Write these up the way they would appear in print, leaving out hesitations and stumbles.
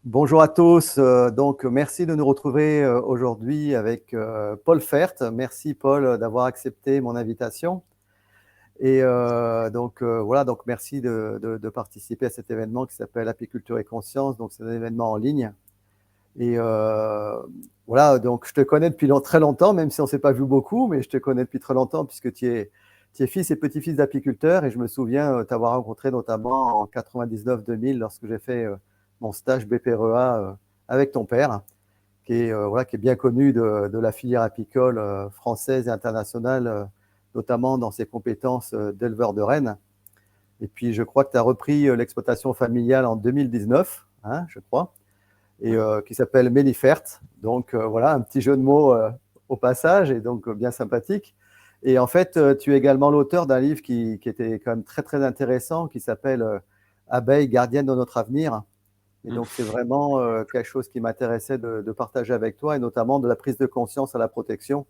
Bonjour à tous. Donc, merci de nous retrouver aujourd'hui avec Paul Fert. Merci Paul d'avoir accepté mon invitation. Et voilà, donc merci de participer à cet événement qui s'appelle Apiculture et Conscience. Donc, c'est un événement en ligne. Et voilà, donc je te connais depuis très longtemps, même si on ne s'est pas vu beaucoup, mais je te connais depuis très longtemps puisque tu es fils et petit-fils d'apiculteurs. Et je me souviens t'avoir rencontré notamment en 99-2000 lorsque j'ai fait mon stage BPREA avec ton père, voilà, qui est bien connu de la filière apicole française et internationale, notamment dans ses compétences d'éleveur de rennes. Et puis, je crois que tu as repris l'exploitation familiale en 2019, hein, je crois, et qui s'appelle Ménifert. Donc, voilà, un petit jeu de mots au passage, et donc bien sympathique. Et en fait, tu es également l'auteur d'un livre qui était quand même très, très intéressant, qui s'appelle Abeilles gardiennes de notre avenir. Et donc, c'est vraiment quelque chose qui m'intéressait de partager avec toi, et notamment de la prise de conscience à la protection.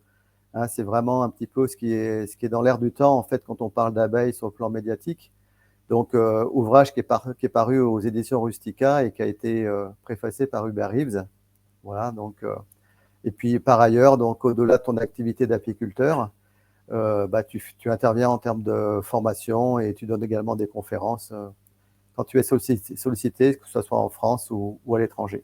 Hein, c'est vraiment un petit peu ce qui est dans l'air du temps, en fait, quand on parle d'abeilles sur le plan médiatique. Donc, ouvrage qui est paru aux éditions Rustica et qui a été préfacé par Hubert Reeves. Voilà, donc, et puis, par ailleurs, donc, au-delà de ton activité d'apiculteur, tu interviens en termes de formation et tu donnes également des conférences quand tu es sollicité, que ce soit en France ou à l'étranger.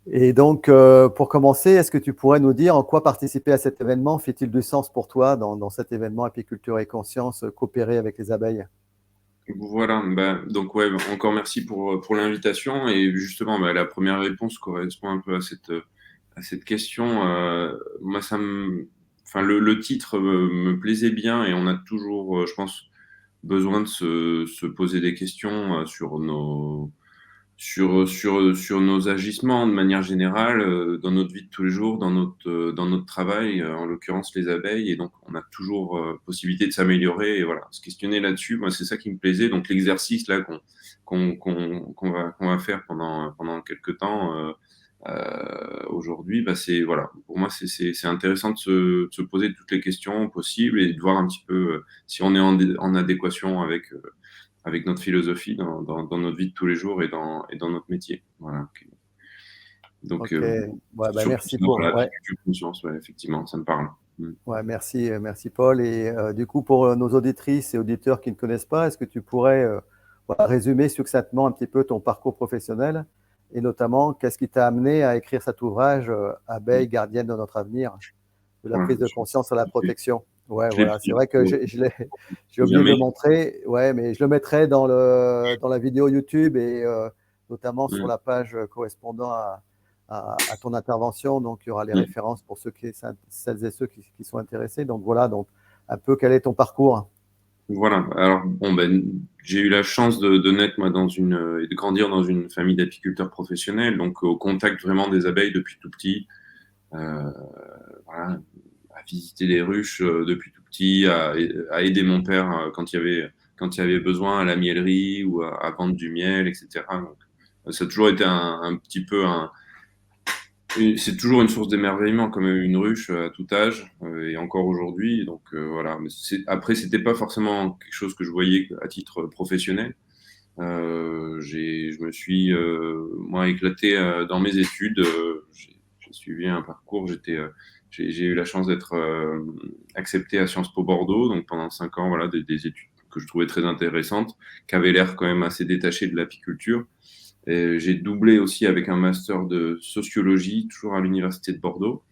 Et donc, pour commencer, est-ce que tu pourrais nous dire en quoi participer à cet événement fait-il du sens pour toi dans cet événement Apiculture et Conscience, coopérer avec les abeilles? Voilà, donc ouais, encore merci pour l'invitation. Et justement, la première réponse correspond un peu à cette question. Moi, enfin, le titre me plaisait bien, et on a toujours, je pense, besoin de se poser des questions sur nos agissements de manière générale, dans notre vie de tous les jours, dans notre travail, en l'occurrence les abeilles. Et donc, on a toujours possibilité de s'améliorer. Et voilà, se questionner là-dessus, moi, c'est ça qui me plaisait. Donc, l'exercice là qu'on va faire pendant quelques temps aujourd'hui, c'est voilà, pour moi, c'est intéressant de se poser toutes les questions possibles et de voir un petit peu si on est en adéquation avec notre philosophie dans notre vie de tous les jours et dans notre métier. Voilà. Donc, Ok, ouais, surtout merci ça, pour. voilà, Ouais, apiculture conscience, ouais, effectivement, ça me parle. Mm. ouais, merci Paul. Et du coup, pour nos auditrices et auditeurs qui ne connaissent pas, est-ce que tu pourrais voilà, résumer succinctement un petit peu ton parcours professionnel et notamment qu'est-ce qui t'a amené à écrire cet ouvrage Abeilles gardiennes de notre avenir, de la Voilà, prise de conscience à la protection? Ouais, je l'ai voilà, c'est pris vrai que j'ai oublié de jamais. le montrer, ouais, mais je le mettrai dans la vidéo YouTube et notamment sur Mm. la page correspondant à ton intervention. Donc, il y aura les Mm. références pour celles et ceux qui sont intéressés. Donc, voilà, donc un peu quel est ton parcours? Voilà. Alors, bon, j'ai eu la chance de naître, moi, et de grandir dans une famille d'apiculteurs professionnels, donc au contact vraiment des abeilles depuis tout petit. Euh, voilà, à visiter les ruches depuis tout petit, à aider mon père quand il y avait besoin à la miellerie ou à vendre du miel, etc. Donc, ça a toujours été un petit peu c'est toujours une source d'émerveillement, comme une ruche à tout âge, et encore aujourd'hui. Donc voilà. Mais après, c'était pas forcément quelque chose que je voyais à titre professionnel. Je me suis moi éclaté dans mes études. J'ai suivi un parcours. J'ai eu la chance d'être accepté à Sciences Po Bordeaux, donc pendant 5 ans, voilà, des études que je trouvais très intéressantes, qui avaient l'air quand même assez détachées de l'apiculture. Et j'ai doublé aussi avec un master de sociologie, toujours à l'université de Bordeaux.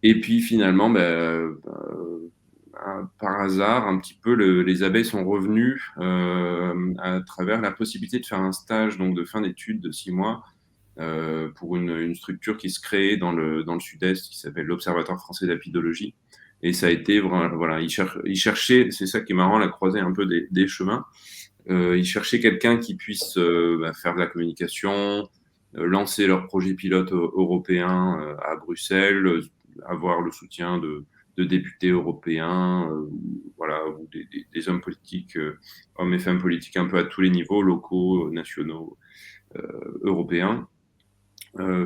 Et puis finalement, par hasard, un petit peu, les abeilles sont revenues à travers la possibilité de faire un stage donc de fin d'études de 6 mois pour une structure qui se crée dans le sud-est qui s'appelle l'Observatoire français d'apidologie. Et ça a été, voilà, ils cherchaient, c'est ça qui est marrant, la croisée un peu des chemins. Ils cherchaient quelqu'un qui puisse faire de la communication, lancer leur projet pilote européen à Bruxelles, avoir le soutien de députés européens, voilà, ou des hommes politiques, hommes et femmes politiques un peu à tous les niveaux, locaux, nationaux, européens.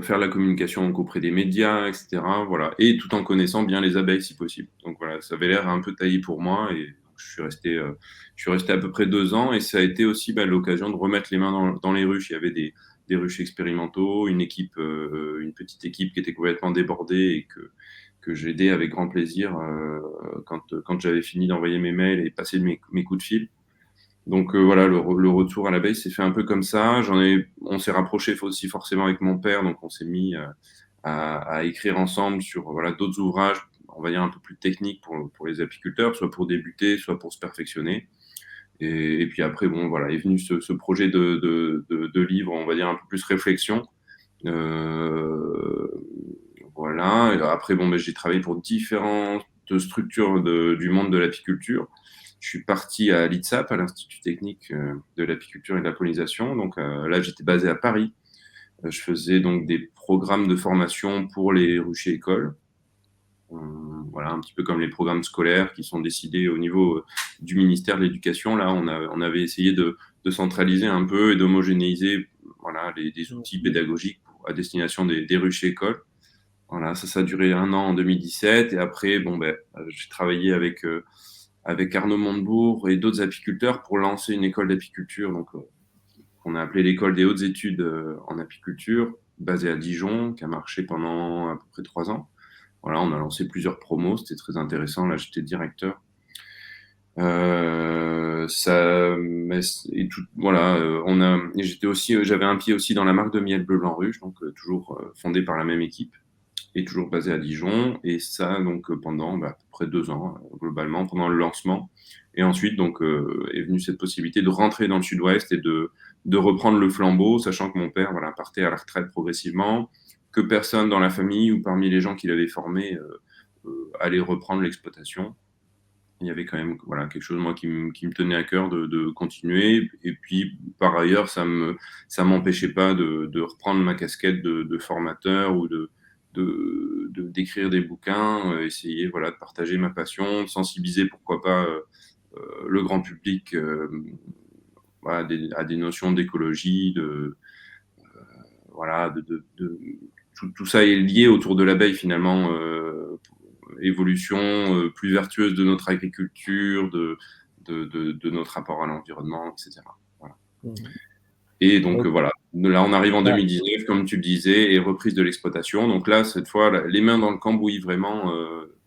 Faire la communication donc, auprès des médias, etc. Voilà. Et tout en connaissant bien les abeilles si possible. Donc voilà, ça avait l'air un peu taillé pour moi, et je suis resté à peu près 2 ans, et ça a été aussi l'occasion de remettre les mains dans les ruches. Il y avait des ruchers expérimentaux, une petite équipe qui était complètement débordée et que j'aidais avec grand plaisir quand j'avais fini d'envoyer mes mails et passer mes coups de fil. Donc voilà, le retour à l'abeille s'est fait un peu comme ça. On s'est rapproché aussi forcément avec mon père, donc on s'est mis à écrire ensemble sur voilà, d'autres ouvrages, on va dire un peu plus techniques pour les apiculteurs, soit pour débuter, soit pour se perfectionner. Et puis après, bon, voilà, est venu ce projet de livre, on va dire un peu plus réflexion. Euh, voilà. Et après, bon, ben, j'ai travaillé pour différentes structures du monde de l'apiculture. Je suis parti à l'ITSAP, à l'Institut technique de l'apiculture et de la pollinisation. Donc là, j'étais basé à Paris. Je faisais donc des programmes de formation pour les ruchers écoles. Voilà, un petit peu comme les programmes scolaires qui sont décidés au niveau du ministère de l'Éducation. Là, on avait essayé de centraliser un peu et d'homogénéiser voilà, des outils pédagogiques à destination des ruchers écoles. Voilà, ça a duré 1 an en 2017. Et après, bon, ben, j'ai travaillé avec Arnaud Montebourg et d'autres apiculteurs pour lancer une école d'apiculture, donc qu'on a appelée l'école des hautes études en apiculture, basée à Dijon, qui a marché pendant à peu près 3 ans. Voilà, on a lancé plusieurs promos, c'était très intéressant. Là, j'étais directeur. Voilà, j'avais un pied aussi dans la marque de miel Bleu Blanc Ruche, donc toujours fondée par la même équipe et toujours basée à Dijon. Et ça, donc pendant à peu près 2 ans globalement, pendant le lancement. Et ensuite, donc est venue cette possibilité de rentrer dans le Sud-Ouest et de reprendre le flambeau, sachant que mon père voilà partait à la retraite progressivement, que personne dans la famille ou parmi les gens qu'il avait formés allait reprendre l'exploitation. Il y avait quand même voilà, quelque chose moi qui me tenait à cœur de continuer. Et puis, par ailleurs, ça m'empêchait pas de reprendre ma casquette de formateur ou d'écrire des bouquins, essayer voilà, de partager ma passion, de sensibiliser, pourquoi pas, le grand public voilà, à des notions d'écologie, voilà, tout ça est lié autour de l'abeille finalement. Évolution plus vertueuse de notre agriculture, de notre rapport à l'environnement, etc. Voilà. Et donc voilà, là on arrive en 2019, comme tu le disais, et reprise de l'exploitation. Donc là, cette fois, les mains dans le cambouis vraiment,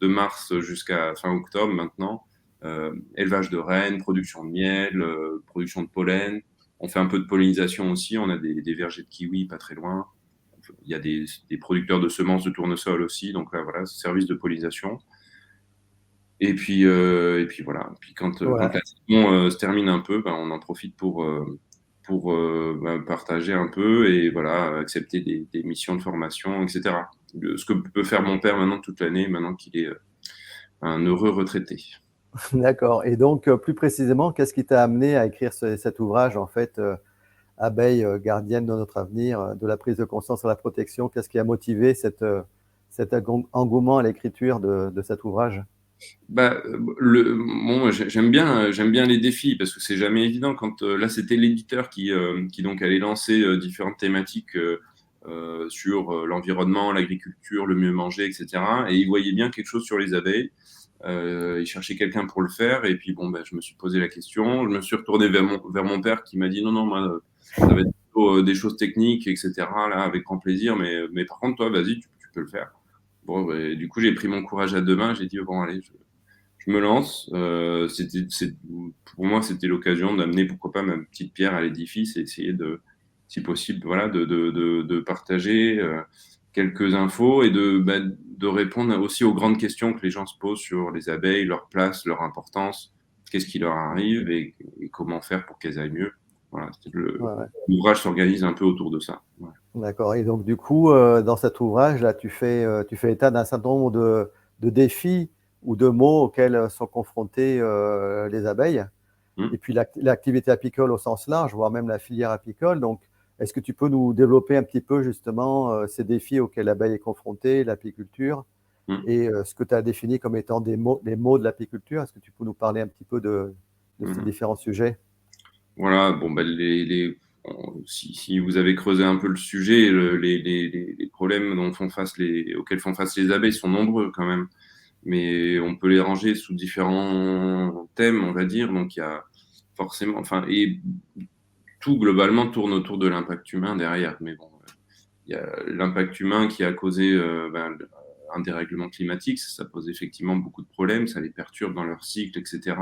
de mars jusqu'à fin octobre maintenant. Élevage de rennes, production de miel, production de pollen. On fait un peu de pollinisation aussi, on a des vergers de kiwi pas très loin. Il y a des producteurs de semences de tournesol aussi, donc là voilà, service de pollinisation. Et puis voilà. Puis quand la saison se termine un peu, ben, on en profite pour partager un peu et voilà, accepter des missions de formation, etc. Ce que peut faire mon père maintenant toute l'année, maintenant qu'il est un heureux retraité. D'accord. Et donc, plus précisément, qu'est-ce qui t'a amené à écrire cet ouvrage, en fait, Abeilles gardiennes de notre avenir, de la prise de conscience à la protection? Qu'est-ce qui a motivé cet engouement à l'écriture de cet ouvrage? Bah, bon, j'aime bien les défis parce que c'est jamais évident quand là c'était l'éditeur qui donc allait lancer différentes thématiques sur l'environnement, l'agriculture, le mieux manger, etc. Et il voyait bien quelque chose sur les abeilles. Il cherchait quelqu'un pour le faire et puis bon, bah, je me suis posé la question. Je me suis retourné vers mon père qui m'a dit non, moi, ça va être plutôt des choses techniques, etc. Là, avec grand plaisir, mais par contre, toi, vas-y, tu peux le faire. Bon, bah, du coup, j'ai pris mon courage à deux mains. J'ai dit bon, allez, je me lance. Pour moi, c'était l'occasion d'amener, pourquoi pas, ma petite pierre à l'édifice et essayer si possible, voilà, de partager quelques infos et de répondre aussi aux grandes questions que les gens se posent sur les abeilles, leur place, leur importance, qu'est-ce qui leur arrive et comment faire pour qu'elles aillent mieux. Voilà, l'ouvrage s'organise un peu autour de ça. Ouais. D'accord. Et donc, du coup, dans cet ouvrage, là, tu fais état d'un certain nombre de défis ou de maux auxquels sont confrontées les abeilles. Et puis, l'activité apicole au sens large, voire même la filière apicole. Donc, est-ce que tu peux nous développer un petit peu, justement, ces défis auxquels l'abeille est confrontée, l'apiculture, et ce que tu as défini comme étant les maux de l'apiculture? Est-ce que tu peux nous parler un petit peu de ces différents sujets? Voilà, bon, ben, si vous avez creusé un peu le sujet, les problèmes auxquels font face les abeilles sont nombreux quand même, mais on peut les ranger sous différents thèmes, on va dire. Donc il y a forcément, enfin, et tout globalement tourne autour de l'impact humain derrière. Mais bon, il y a l'impact humain qui a causé un dérèglement climatique, ça pose effectivement beaucoup de problèmes, ça les perturbe dans leur cycle, etc.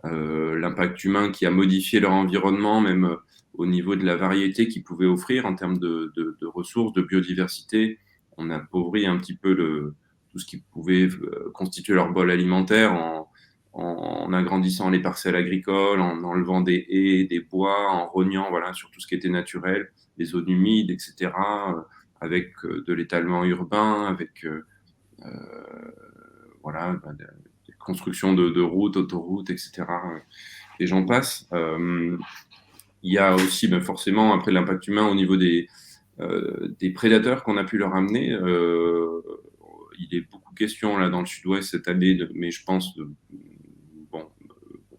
L'impact humain qui a modifié leur environnement, même au niveau de la variété qu'ils pouvaient offrir en termes de ressources, de biodiversité. On appauvrit un petit peu tout ce qui pouvait constituer leur bol alimentaire en agrandissant les parcelles agricoles, en enlevant des haies, des bois, en rognant voilà, sur tout ce qui était naturel, les zones humides, etc., avec de l'étalement urbain, avec voilà, des constructions de routes, autoroutes, etc. Et j'en passe. Il y a aussi forcément après l'impact humain au niveau des prédateurs qu'on a pu leur amener. Il est beaucoup question là dans le sud-ouest cette année, mais je pense bon,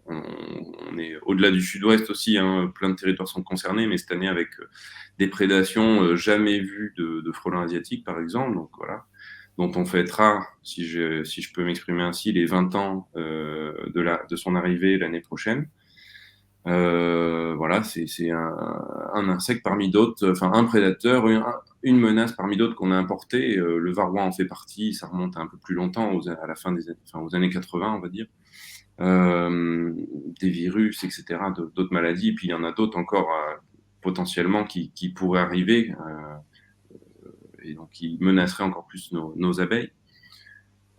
on est au-delà du sud-ouest aussi, hein, plein de territoires sont concernés, mais cette année avec des prédations jamais vues de frelons asiatiques par exemple, donc voilà, dont on fêtera, si je peux m'exprimer ainsi, les 20 ans de son arrivée l'année prochaine. Voilà, c'est un insecte parmi d'autres, enfin un prédateur, une menace parmi d'autres qu'on a importé. Le varroa en fait partie, ça remonte un peu plus longtemps, à la fin aux années 80, on va dire. Des virus, etc., d'autres maladies, et puis il y en a d'autres encore potentiellement qui pourraient arriver et donc qui menaceraient encore plus nos abeilles.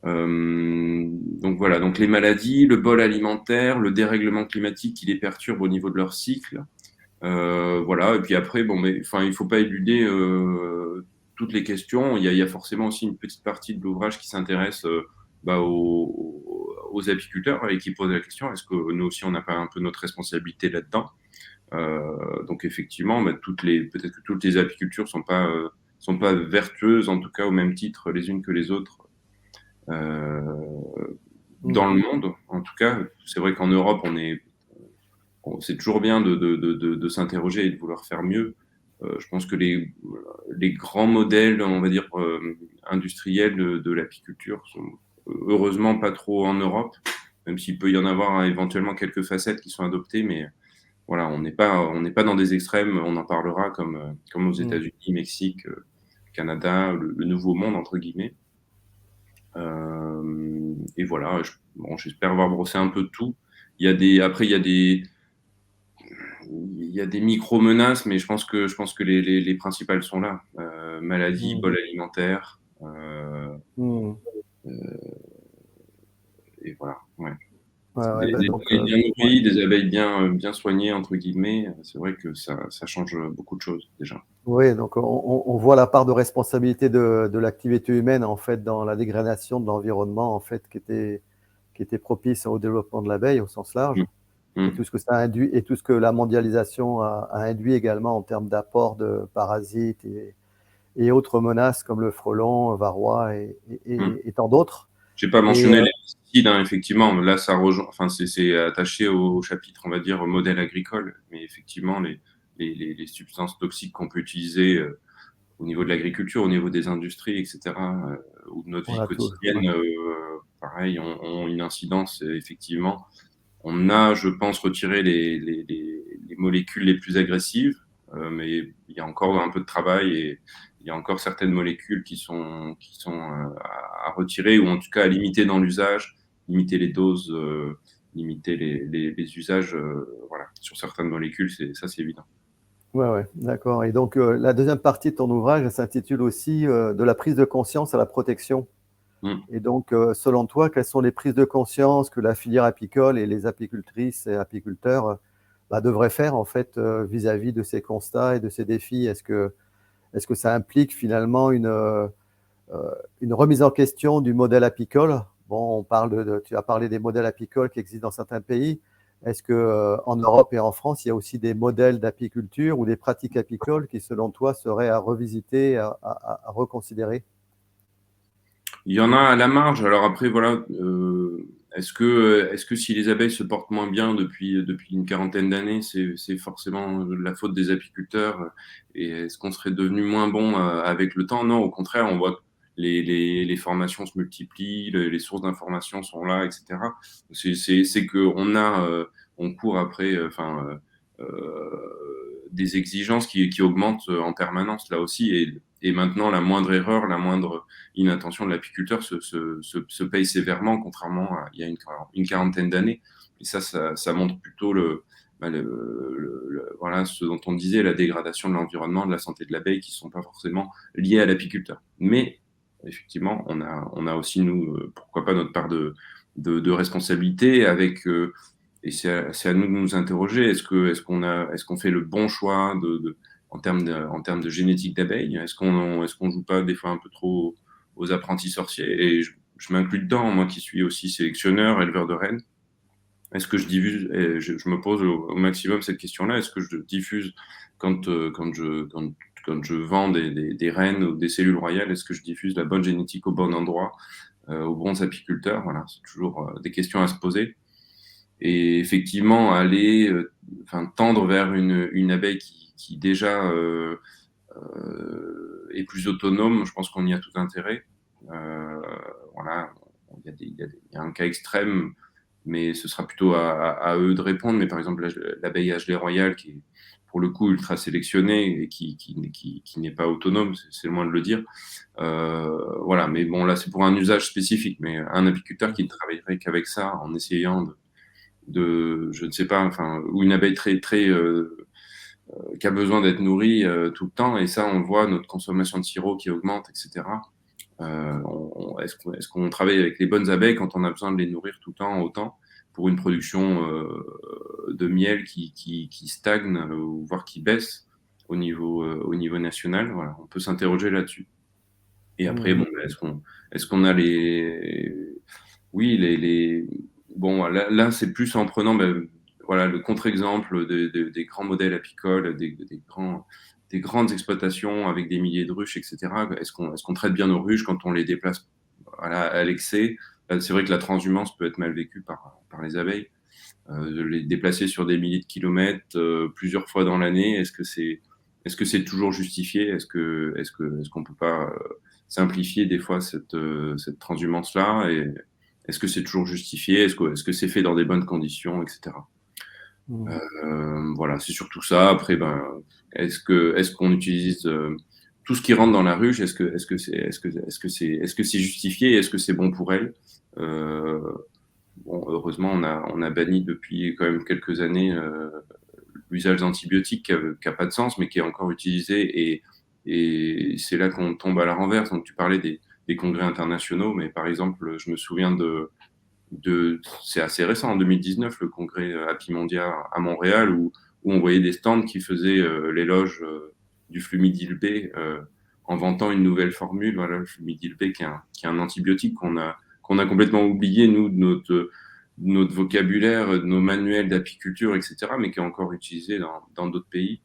Donc voilà, donc les maladies, le bol alimentaire, le dérèglement climatique qui les perturbe au niveau de leur cycle. Voilà, et puis après, bon, mais enfin, il ne faut pas éluder toutes les questions. Il y a forcément aussi une petite partie de l'ouvrage qui s'intéresse aux apiculteurs et qui pose la question, est-ce que nous aussi on n'a pas un peu notre responsabilité là-dedans? Donc effectivement, peut-être que toutes les apicultures sont pas vertueuses, en tout cas au même titre les unes que les autres dans le monde. En tout cas, c'est vrai qu'en Europe, c'est toujours bien de s'interroger et de vouloir faire mieux. Je pense que les grands modèles, on va dire, industriels de l'apiculture sont heureusement pas trop en Europe, même s'il peut y en avoir éventuellement quelques facettes qui sont adoptées, mais voilà, on n'est pas dans des extrêmes, on en parlera comme aux États-Unis, Mexique, Canada, le nouveau monde, entre guillemets. Et voilà, j'espère avoir brossé un peu de tout. Après, il y a des micro-menaces, mais je pense que les principales sont là. Maladies, bol alimentaire, et voilà. Ouais. Ouais, bah donc, Des bien ouais. nourris, des abeilles bien soignées, entre guillemets, c'est vrai que ça change beaucoup de choses déjà. Oui, donc on voit la part de responsabilité de l'activité humaine en fait dans la dégradation de l'environnement en fait qui était propice au développement de l'abeille au sens large et tout ce que ça induit et tout ce que la mondialisation a induit également en termes d'apport de parasites et autres menaces comme le frelon, varroa et tant d'autres. J'ai pas Et mentionné les pesticides, hein, effectivement. Là, ça rejoint, enfin, c'est attaché au chapitre, on va dire, au modèle agricole. Mais effectivement, les substances toxiques qu'on peut utiliser au niveau de l'agriculture, au niveau des industries, etc., ou de notre vie voilà tout. Ouais. quotidienne, pareil, ont une incidence, effectivement. On a, je pense, retiré les molécules les plus agressives, mais il y a encore un peu de travail et il y a encore certaines molécules qui sont à retirer ou en tout cas à limiter dans l'usage, limiter les doses, limiter les usages voilà, sur certaines molécules, c'est évident. Ouais, d'accord. Et donc, la deuxième partie de ton ouvrage, elle s'intitule aussi de la prise de conscience à la protection. Mm. Et donc, selon toi, quelles sont les prises de conscience que la filière apicole et les apicultrices et apiculteurs devraient faire en fait vis-à-vis de ces constats et de ces défis? Est-ce que ça implique finalement une remise en question du modèle apicole? Bon, tu as parlé des modèles apicoles qui existent dans certains pays. Est-ce que en Europe et en France, il y a aussi des modèles d'apiculture ou des pratiques apicoles qui, selon toi, seraient à revisiter, à reconsidérer? Il y en a à la marge. Alors après, voilà, est-ce que si les abeilles se portent moins bien depuis une quarantaine d'années, c'est forcément la faute des apiculteurs? Et est-ce qu'on serait devenu moins bon avec le temps? Non, au contraire, on voit que les formations se multiplient, les sources d'informations sont là, etc. C'est que on court après, enfin, des exigences qui augmentent en permanence là aussi. Et maintenant, la moindre erreur, la moindre inattention de l'apiculteur se paye sévèrement, contrairement à il y a une quarantaine d'années. Et ça montre plutôt voilà, ce dont on disait, la dégradation de l'environnement, de la santé de l'abeille, qui ne sont pas forcément liées à l'apiculteur. Mais effectivement, on a aussi, nous, pourquoi pas, notre part de responsabilité avec... et c'est à nous de nous interroger, est-ce qu'on fait le bon choix en termes de génétique d'abeilles? Est-ce qu'on joue pas des fois un peu trop aux apprentis sorciers? Et je m'inclus dedans, moi qui suis aussi sélectionneur, éleveur de rennes. Est-ce que je diffuse, et je me pose au maximum cette question-là, est-ce que je diffuse quand je vends des rennes ou des cellules royales, est-ce que je diffuse la bonne génétique au bon endroit, aux bons apiculteurs? Voilà, c'est toujours des questions à se poser. Et effectivement, tendre vers une abeille qui déjà est plus autonome, je pense qu'on y a tout intérêt. Voilà, il y a un cas extrême, mais ce sera plutôt à eux de répondre. Mais par exemple, l'abeille Ashley royale, qui est pour le coup ultra sélectionnée et qui n'est pas autonome, c'est le moins de le dire. Voilà, mais bon, là, c'est pour un usage spécifique. Mais un apiculteur qui ne travaillerait qu'avec ça, en essayant je ne sais pas, enfin, ou une abeille qui a besoin d'être nourrie tout le temps, et ça, on voit notre consommation de sirop qui augmente, etc. Est-ce qu'on travaille avec les bonnes abeilles quand on a besoin de les nourrir tout le temps, autant, pour une production de miel qui stagne, voire qui baisse au niveau national? Voilà, on peut s'interroger là-dessus. Et après, bon, est-ce qu'on a oui, bon, là c'est plus en prenant, voilà, le contre-exemple des grands modèles apicoles, des grandes exploitations avec des milliers de ruches, etc. Est-ce qu'on traite bien nos ruches quand on les déplace, voilà, à l'excès? C'est vrai que la transhumance peut être mal vécue par les abeilles. De les déplacer sur des milliers de kilomètres plusieurs fois dans l'année, est-ce que c'est toujours justifié? Est-ce qu'on peut pas simplifier des fois cette transhumance-là? Et est-ce que c'est toujours justifié? Est-ce que c'est fait dans des bonnes conditions, etc. Voilà, c'est surtout ça. Après, est-ce qu'on utilise tout ce qui rentre dans la ruche? Est-ce que c'est justifié? Est-ce que c'est bon pour elle? Bon, heureusement, on a banni depuis quand même quelques années l'usage d'antibiotiques qui a pas de sens, mais qui est encore utilisé. Et c'est là qu'on tombe à la renverse. Donc, tu parlais des congrès internationaux, mais par exemple, je me souviens c'est assez récent, en 2019, le congrès Apimondia à Montréal, où on voyait des stands qui faisaient l'éloge du Flumidil B en vantant une nouvelle formule, voilà, le Flumidil B qui est un antibiotique qu'on a complètement oublié, nous, de notre vocabulaire, de nos manuels d'apiculture, etc., mais qui est encore utilisé dans d'autres pays.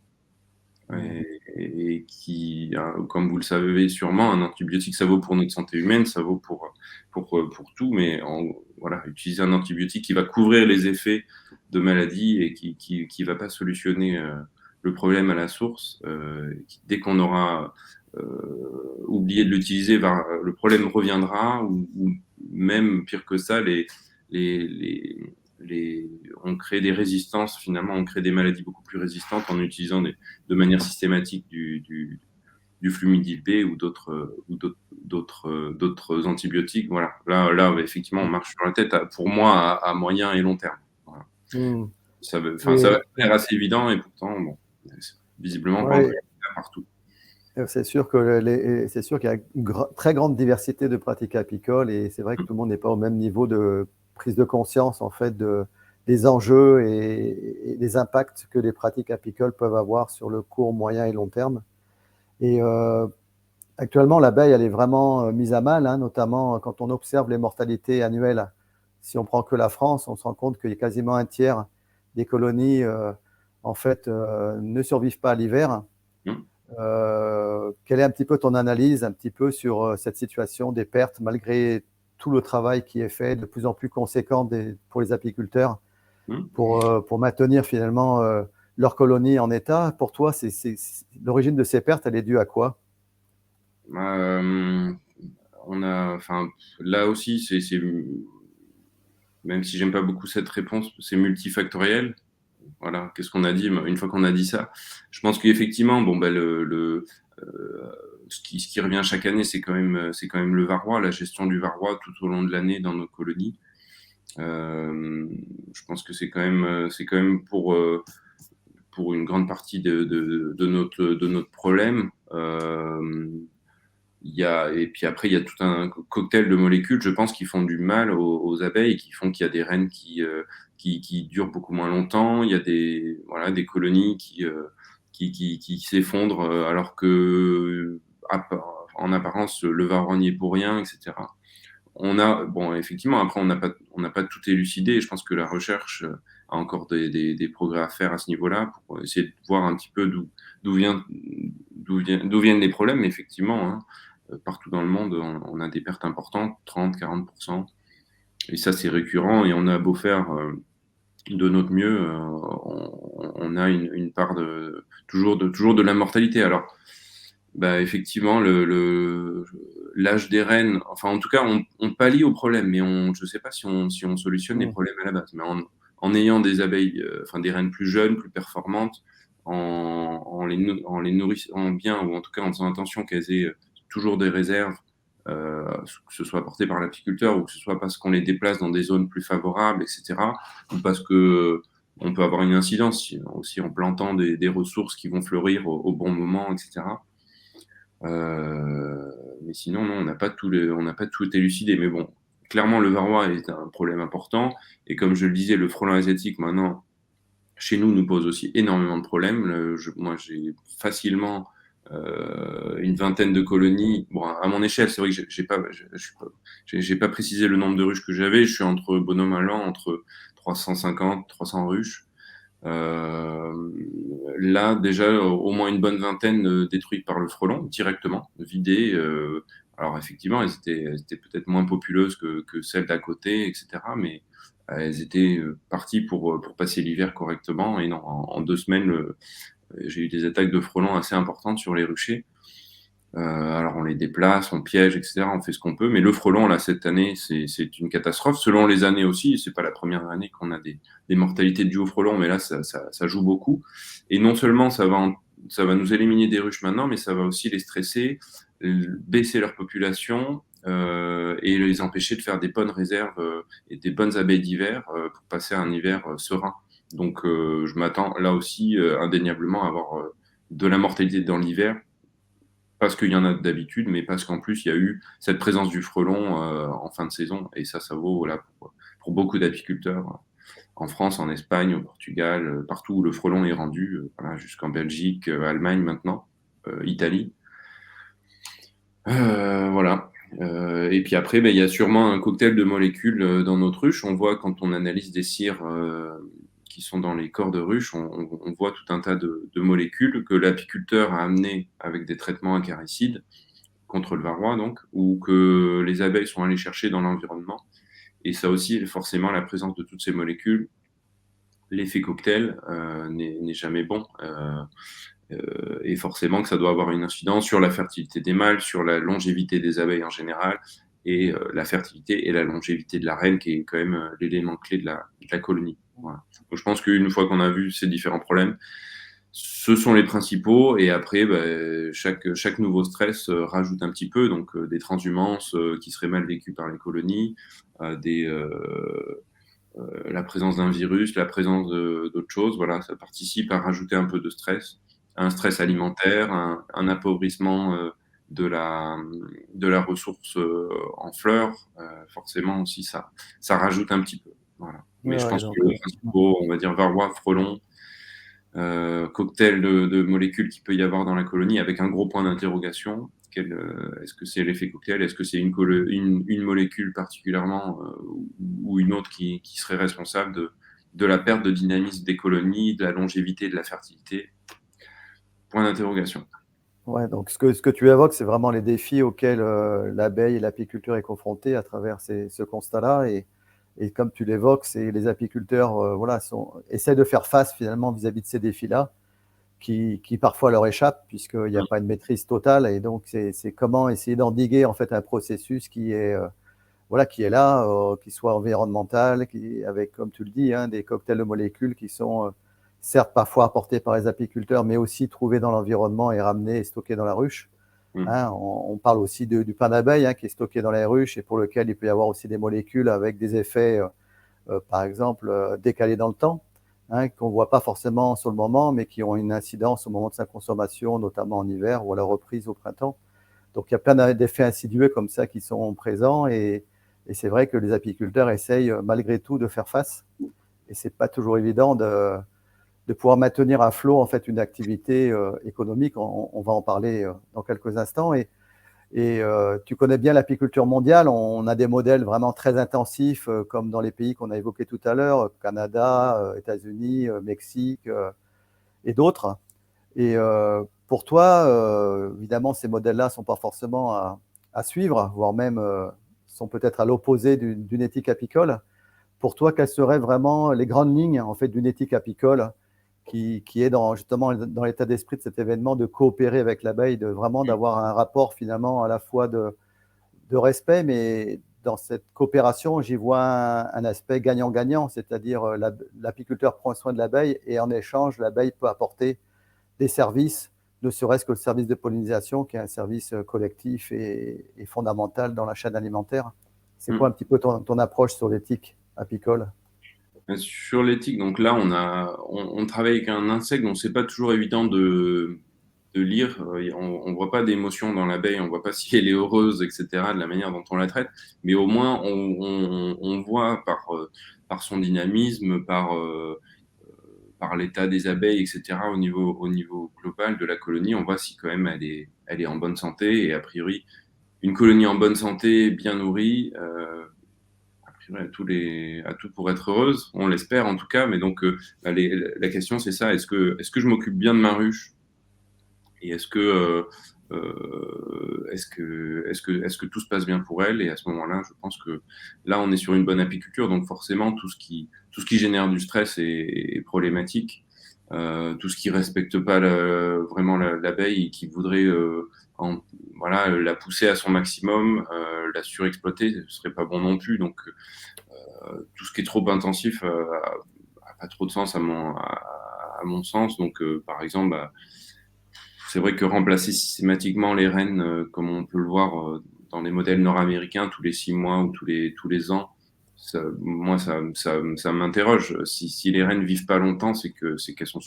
Et qui, comme vous le savez sûrement, un antibiotique, ça vaut pour notre santé humaine, ça vaut pour tout, mais voilà, utiliser un antibiotique qui va couvrir les effets de maladie et qui va pas solutionner le problème à la source, dès qu'on aura oublié de l'utiliser, le problème reviendra, ou même pire que ça, les, on crée des résistances, finalement, on crée des maladies beaucoup plus résistantes en utilisant de manière systématique du Flumidil B ou d'autres antibiotiques. Voilà. Là, effectivement, on marche sur la tête, pour moi, à moyen et long terme. Voilà. Ça va faire assez évident, et pourtant, bon, visiblement, pas encore partout. C'est sûr c'est sûr qu'il y a une très grande diversité de pratiques apicoles, et c'est vrai que tout le monde n'est pas au même niveau de prise de conscience en fait des enjeux et des impacts que les pratiques apicoles peuvent avoir sur le court, moyen et long terme. Et actuellement, l'abeille, elle est vraiment mise à mal, hein, notamment quand on observe les mortalités annuelles. Si on prend que la France, on se rend compte qu'il y a quasiment un tiers des colonies en fait ne survivent pas à l'hiver. Quelle est un petit peu ton analyse un petit peu sur cette situation des pertes, malgré tout le travail qui est fait de plus en plus conséquent pour les apiculteurs pour maintenir finalement leur colonie en état? Pour toi, l'origine de ces pertes, elle est due à quoi? Là aussi, même si j'aime pas beaucoup cette réponse, c'est multifactoriel. voilà, qu'est-ce qu'on a dit une fois qu'on a dit ça? Je pense qu'effectivement, bon, bah, ce qui revient chaque année, c'est quand même le varroa, la gestion du varroa tout au long de l'année dans nos colonies. Je pense que c'est quand même pour une grande partie de notre problème. Et puis après, il y a tout un cocktail de molécules, je pense, qui font du mal aux abeilles et qui font qu'il y a des reines qui durent beaucoup moins longtemps. Il y a des colonies qui s'effondrent alors que, en apparence, le varroa n'y est pour rien, etc. Bon, effectivement, après, on n'a pas tout élucidé. Et je pense que la recherche a encore des progrès à faire à ce niveau-là pour essayer de voir un petit peu d'où vient, d'où viennent les problèmes. Mais effectivement, hein, partout dans le monde, on a des pertes importantes, 30-40%. Et ça, c'est récurrent. Et on a beau faire de notre mieux, on a une part toujours de la mortalité. Alors, bah, effectivement, l'âge des reines, enfin, en tout cas, on pallie au problème, mais je ne sais pas si on solutionne les problèmes à la base. Mais en ayant des abeilles, enfin, des reines plus jeunes, plus performantes, en les nourrissant bien, ou en tout cas en faisant attention qu'elles aient toujours des réserves, que ce soit porté par l'apiculteur ou que ce soit parce qu'on les déplace dans des zones plus favorables, etc., ou parce que on peut avoir une incidence aussi en plantant des ressources qui vont fleurir au bon moment, etc. Mais sinon, non, on n'a pas tout élucidé. Mais bon, clairement, le varroa est un problème important. Et comme je le disais, le frelon asiatique, maintenant, chez nous pose aussi énormément de problèmes. Moi, j'ai facilement une vingtaine de colonies. Bon, à mon échelle, c'est vrai que j'ai pas précisé le nombre de ruches que j'avais. Je suis entre bonhomme allant, entre 350, 300 ruches. Là, déjà, au moins une bonne vingtaine détruites par le frelon, directement, vidées. Alors, effectivement, elles étaient peut-être moins populeuses que celles d'à côté, etc. Mais elles étaient parties pour passer l'hiver correctement. Et non, en 2 semaines, j'ai eu des attaques de frelons assez importantes sur les ruchers. Alors on les déplace, on piège, etc. On fait ce qu'on peut. Mais le frelon, là, cette année, c'est une catastrophe. Selon les années aussi, c'est pas la première année qu'on a des mortalités dues au frelon, mais là, ça joue beaucoup. Et non seulement ça va nous éliminer des ruches maintenant, mais ça va aussi les stresser, baisser leur population et les empêcher de faire des bonnes réserves et des bonnes abeilles d'hiver pour passer un hiver serein. Donc je m'attends là aussi indéniablement à avoir de la mortalité dans l'hiver parce qu'il y en a d'habitude, mais parce qu'en plus, il y a eu cette présence du frelon en fin de saison. Et ça vaut voilà, pour beaucoup d'apiculteurs en France, en Espagne, au Portugal, partout où le frelon est rendu, voilà, jusqu'en Belgique, Allemagne maintenant, Italie. Voilà. Et puis après, ben, il y a sûrement un cocktail de molécules dans notre ruche. On voit quand on analyse des cires qui sont dans les corps de ruche, on voit tout un tas de molécules que l'apiculteur a amenées avec des traitements acaricides contre le varroa, donc, ou que les abeilles sont allées chercher dans l'environnement. Et ça aussi, forcément, la présence de toutes ces molécules, l'effet cocktail n'est jamais bon. Et forcément que ça doit avoir une incidence sur la fertilité des mâles, sur la longévité des abeilles en général, et la fertilité et la longévité de la reine, qui est quand même l'élément clé de la colonie. Voilà. Donc je pense qu'une fois qu'on a vu ces différents problèmes, ce sont les principaux, et après, bah, chaque nouveau stress rajoute un petit peu, donc des transhumances qui seraient mal vécues par les colonies, la présence d'un virus, la présence d'autres choses, voilà, ça participe à rajouter un peu de stress, un stress alimentaire, un appauvrissement de la ressource en fleurs, forcément aussi ça rajoute un petit peu. Voilà. Mais je Ouais, pense que donc, les principaux, on va dire varroa, frelon, cocktail de molécules qu'il peut y avoir dans la colonie, avec un gros point d'interrogation. Est-ce que c'est l'effet cocktail? Est-ce que c'est une molécule particulièrement ou une autre qui serait responsable de la perte de dynamisme des colonies, de la longévité, de la fertilité? Point d'interrogation. ouais, donc ce que tu évoques, c'est vraiment les défis auxquels l'abeille et l'apiculture est confrontée à travers ce constat-là. Et comme tu l'évoques, c'est les apiculteurs voilà, essaient de faire face finalement vis-à-vis de ces défis-là, qui parfois leur échappent, puisqu'il n'y a pas une maîtrise totale. Et donc, c'est comment essayer d'endiguer en fait un processus voilà, qui est là, qui soit environnemental, avec, comme tu le dis, hein, des cocktails de molécules qui sont certes parfois apportées par les apiculteurs, mais aussi trouvées dans l'environnement et ramenées et stockées dans la ruche. Hein, on parle aussi du pain d'abeille qui est stocké dans les ruches et pour lequel il peut y avoir aussi des molécules avec des effets, par exemple, décalés dans le temps, qu'on ne voit pas forcément sur le moment, mais qui ont une incidence au moment de sa consommation, notamment en hiver ou à la reprise au printemps. Donc il y a plein d'effets insidieux comme ça qui sont présents et c'est vrai que les apiculteurs essayent malgré tout de faire face. Et c'est pas toujours évident de pouvoir maintenir à flot en fait une activité économique. On va en parler dans quelques instants. Et tu connais bien l'apiculture mondiale. On a des modèles vraiment très intensifs, comme dans les pays qu'on a évoqués tout à l'heure, Canada, États-Unis, Mexique et d'autres. Et pour toi, évidemment, ces modèles-là ne sont pas forcément à suivre, voire même sont peut-être à l'opposé d'une éthique apicole. Pour toi, quelles seraient vraiment les grandes lignes en fait, d'une éthique apicole qui est justement dans l'état d'esprit de cet événement de coopérer avec l'abeille, de vraiment d'avoir un rapport finalement à la fois de respect, mais dans cette coopération, j'y vois un aspect gagnant-gagnant, c'est-à-dire l'apiculteur prend soin de l'abeille et en échange, l'abeille peut apporter des services, ne serait-ce que le service de pollinisation, qui est un service collectif et fondamental dans la chaîne alimentaire. C'est quoi un petit peu ton approche sur l'éthique apicole? Sur l'éthique, donc là, on travaille avec un insecte dont c'est pas toujours évident de lire. On ne voit pas d'émotion dans l'abeille, on ne voit pas si elle est heureuse, etc., de la manière dont on la traite, mais au moins on voit par son dynamisme, par l'état des abeilles, etc., au niveau global de la colonie, on voit si quand même elle est en bonne santé, et a priori, une colonie en bonne santé, bien nourrie, à tout pour être heureuse, on l'espère en tout cas, mais donc la question c'est ça, est-ce que je m'occupe bien de ma ruche et est-ce que tout se passe bien pour elle? Et à ce moment-là, je pense que là, on est sur une bonne apiculture, donc forcément, tout ce qui génère du stress est problématique. Tout ce qui respecte pas vraiment l'abeille et qui voudrait voilà, la pousser à son maximum, la surexploiter, ce serait pas bon non plus. Donc, tout ce qui est trop intensif a pas trop de sens à mon sens. Donc, par exemple, bah, c'est vrai que remplacer systématiquement les rennes, comme on peut le voir dans les modèles nord-américains, tous les 6 mois ou tous les ans, moi, ça m'interroge. Si les rennes vivent pas longtemps, c'est qu'elles sont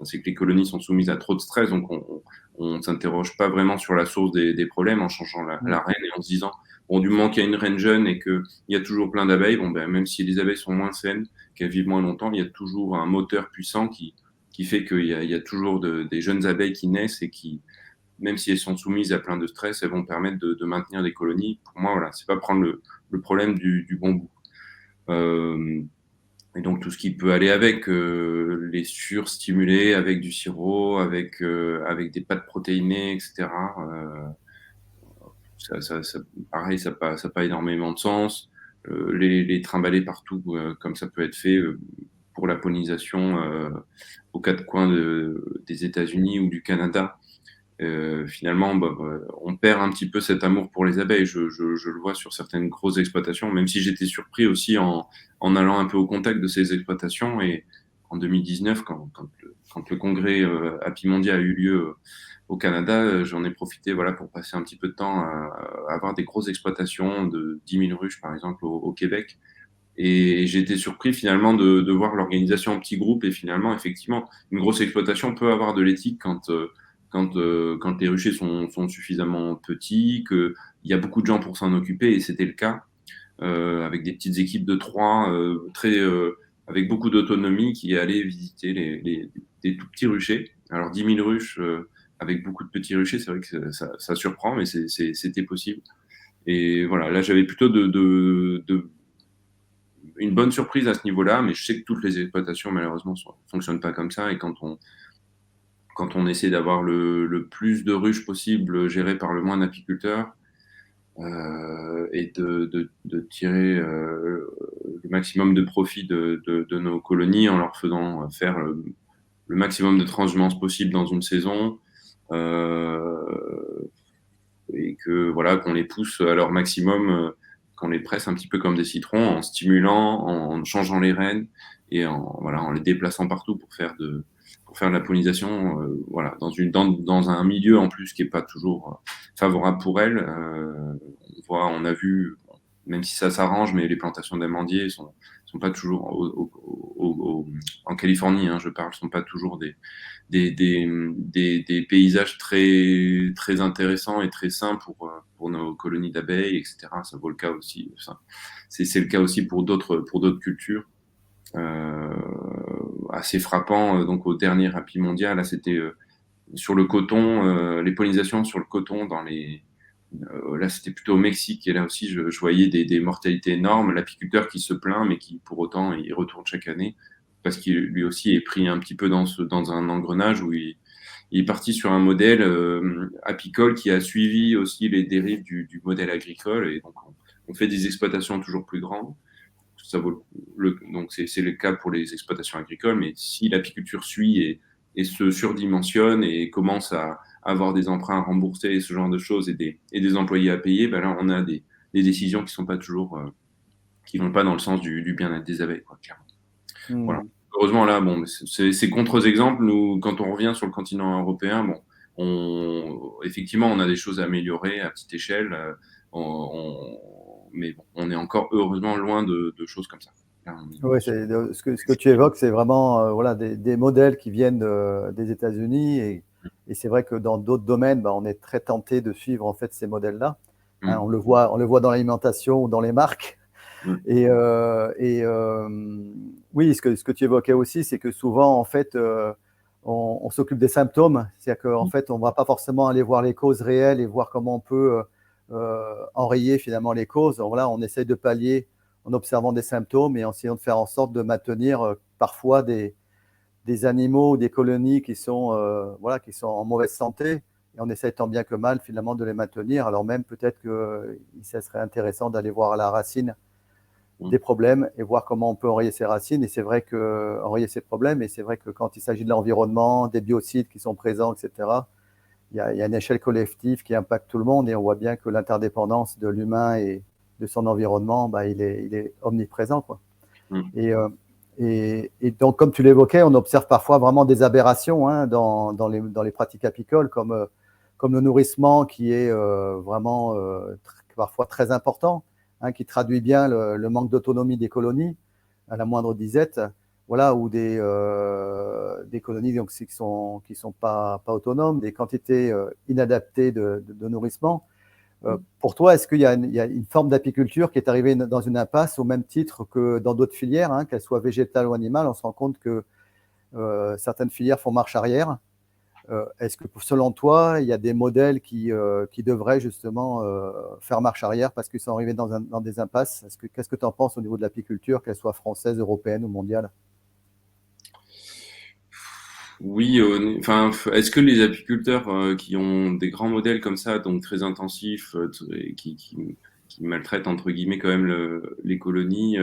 c'est que les colonies sont soumises à trop de stress. Donc, on ne s'interroge pas vraiment sur la source des problèmes en changeant la reine et en se disant, bon, du moment qu'il y a une reine jeune et qu'il y a toujours plein d'abeilles, bon, ben, même si les abeilles sont moins saines, qu'elles vivent moins longtemps, il y a toujours un moteur puissant qui fait qu'il y a toujours des jeunes abeilles qui naissent et qui, même si elles sont soumises à plein de stress, elles vont permettre de maintenir des colonies. Pour moi, voilà, c'est pas prendre le problème du bon bout. Et donc tout ce qui peut aller avec, les surstimuler avec du sirop, avec des pâtes protéinées, etc. Pareil, ça n'a pas énormément de sens. Les trimballer partout, comme ça peut être fait pour la pollinisation aux quatre coins des États-Unis ou du Canada. Finalement, bah, on perd un petit peu cet amour pour les abeilles. Je le vois sur certaines grosses exploitations, même si j'étais surpris aussi en allant un peu au contact de ces exploitations. Et en 2019, quand le congrès Happy Mondial a eu lieu au Canada, j'en ai profité voilà, pour passer un petit peu de temps à avoir des grosses exploitations de 10 000 ruches, par exemple, au Québec. Et j'ai été surpris finalement de voir l'organisation en petits groupes. Et finalement, effectivement, une grosse exploitation peut avoir de l'éthique quand les ruchers sont suffisamment petits, qu'il y a beaucoup de gens pour s'en occuper. Et c'était le cas, avec des petites équipes de 3, avec beaucoup d'autonomie, qui allaient visiter des tout petits ruchers. Alors 10 000 ruches avec beaucoup de petits ruchers, c'est vrai que ça surprend, mais c'était possible. Et voilà, là j'avais plutôt une bonne surprise à ce niveau-là, mais je sais que toutes les exploitations, malheureusement, ne fonctionnent pas comme ça. Et quand on essaie d'avoir le plus de ruches possible gérées par le moins d'apiculteurs, et de tirer le maximum de profit de nos colonies en leur faisant faire le maximum de transhumance possible dans une saison, et que voilà, qu'on les pousse à leur maximum, qu'on les presse un petit peu comme des citrons en stimulant, en changeant les rênes et en les déplaçant partout pour faire de la pollinisation, voilà, dans un milieu en plus qui est pas toujours favorable pour elle. On a vu, même si ça s'arrange, mais les plantations d'amandiers sont pas toujours en Californie, hein, je parle, sont pas toujours des paysages très, très intéressants et très sains pour nos colonies d'abeilles, etc. Ça vaut le cas aussi. C'est le cas aussi pour d'autres cultures. Assez frappant, donc au dernier Happy Mondial, là, c'était sur le coton, les pollinisations sur le coton là, c'était plutôt au Mexique, et là aussi, je voyais des mortalités énormes. L'apiculteur qui se plaint, mais qui, pour autant, il retourne chaque année, parce qu'il lui aussi est pris un petit peu dans un engrenage où il est parti sur un modèle apicole qui a suivi aussi les dérives du modèle agricole, et donc on fait des exploitations toujours plus grandes. Donc c'est le cas pour les exploitations agricoles, mais si l'apiculture suit et se surdimensionne et commence à avoir des emprunts à rembourser et ce genre de choses, et des employés à payer, ben là on a des décisions qui sont pas toujours qui vont pas dans le sens du bien-être des abeilles, quoi, clairement. Voilà. Heureusement là, bon, c'est contre-exemple. Nous, quand on revient sur le continent européen, bon, effectivement, on a des choses à améliorer à petite échelle. Mais bon, on est encore heureusement loin de choses comme ça. Oui, ce que tu évoques, c'est vraiment voilà, des modèles qui viennent des États-Unis, et c'est vrai que dans d'autres domaines, on est très tenté de suivre en fait ces modèles-là. Hein, on le voit dans l'alimentation ou dans les marques. Et oui, ce que tu évoquais aussi, c'est que souvent, en fait, on s'occupe des symptômes. C'est-à-dire qu'en fait, on ne va pas forcément aller voir les causes réelles et voir comment on peut enrayer finalement les causes. Donc, là, on essaye de pallier en observant des symptômes et en essayant de faire en sorte de maintenir parfois des animaux ou des colonies qui sont en mauvaise santé. Et on essaye tant bien que mal finalement de les maintenir. Alors même peut-être que ça serait intéressant d'aller voir à la racine des problèmes et voir comment on peut enrayer ces racines. Et c'est vrai que enrayer ces problèmes, et c'est vrai que quand il s'agit de l'environnement, des biocides qui sont présents, etc., il y a une échelle collective qui impacte tout le monde, et on voit bien que l'interdépendance de l'humain et de son environnement, il est omniprésent, quoi. Et donc, comme tu l'évoquais, on observe parfois vraiment des aberrations, hein, dans les pratiques apicoles, comme le nourrissement qui est vraiment parfois très important, hein, qui traduit bien le manque d'autonomie des colonies à la moindre disette, voilà, ou des colonies donc, qui sont pas autonomes, des quantités inadaptées de nourrissement. Pour toi, est-ce qu'il y a une forme d'apiculture qui est arrivée dans une impasse au même titre que dans d'autres filières, hein, qu'elles soient végétales ou animales? On se rend compte que certaines filières font marche arrière. Est-ce que selon toi, il y a des modèles qui devraient justement faire marche arrière parce qu'ils sont arrivés dans des impasses? Qu'est-ce que tu en penses au niveau de l'apiculture, qu'elle soit française, européenne ou mondiale? Oui, enfin, est-ce que les apiculteurs qui ont des grands modèles comme ça, donc très intensifs, qui maltraitent entre guillemets quand même les colonies,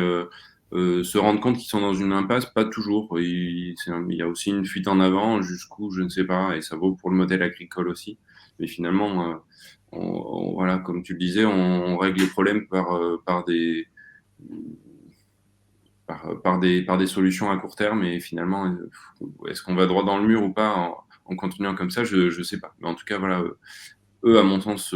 se rendent compte qu'ils sont dans une impasse? Pas toujours. Il y a aussi une fuite en avant, jusqu'où je ne sais pas, et ça vaut pour le modèle agricole aussi. Mais finalement, voilà, comme tu le disais, on règle les problèmes par des solutions à court terme, et finalement, est-ce qu'on va droit dans le mur ou pas en continuant comme ça? Je sais pas. Mais en tout cas, voilà, eux, à mon sens,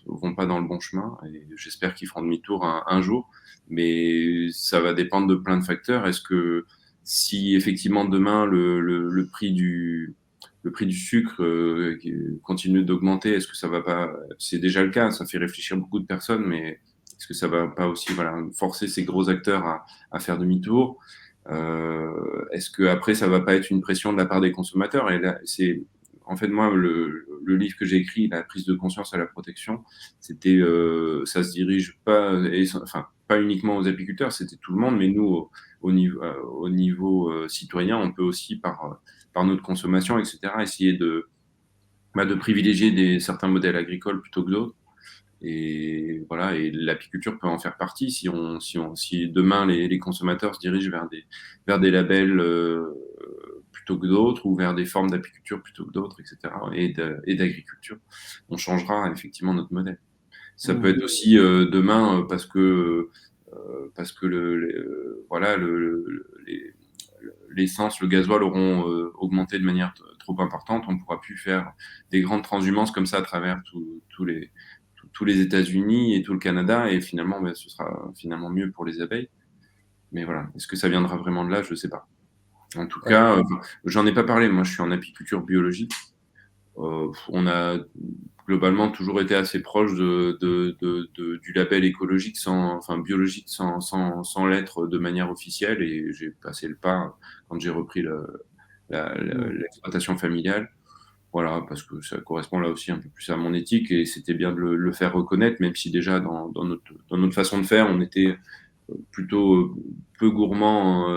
vont pas dans le bon chemin, et j'espère qu'ils feront demi-tour un jour. Mais ça va dépendre de plein de facteurs. Est-ce que si effectivement demain le prix du sucre continue d'augmenter, est-ce que ça va pas? C'est déjà le cas, ça fait réfléchir beaucoup de personnes, mais est-ce que ça va pas aussi, voilà, forcer ces gros acteurs à faire demi-tour? Est-ce que après ça va pas être une pression de la part des consommateurs? Et là, c'est en fait, moi, le livre que j'ai écrit, La prise de conscience à la protection, c'était, ça se dirige pas, enfin, pas uniquement aux apiculteurs, c'était tout le monde, mais nous, au niveau citoyen, on peut aussi, par notre consommation, etc., essayer de privilégier certains modèles agricoles plutôt que d'autres. Et voilà, et l'apiculture peut en faire partie si demain les consommateurs se dirigent vers des labels plutôt que d'autres, ou vers des formes d'apiculture plutôt que d'autres, etc. Et d'agriculture. On changera effectivement notre modèle. Ça peut être aussi demain parce que voilà, l'essence, le gasoil auront augmenté de manière trop importante, on ne pourra plus faire des grandes transhumances comme ça à travers tous les États-Unis et tout le Canada, et finalement, ce sera finalement mieux pour les abeilles. Mais voilà, est-ce que ça viendra vraiment de là? Je ne sais pas. En tout cas, j'en ai pas parlé. Moi, je suis en apiculture biologique. On a globalement toujours été assez proche du label écologique, biologique, sans l'être de manière officielle. Et j'ai passé le pas quand j'ai repris l'exploitation familiale. Voilà, parce que ça correspond là aussi un peu plus à mon éthique, et c'était bien de le faire reconnaître, même si déjà dans notre façon de faire, on était plutôt peu gourmand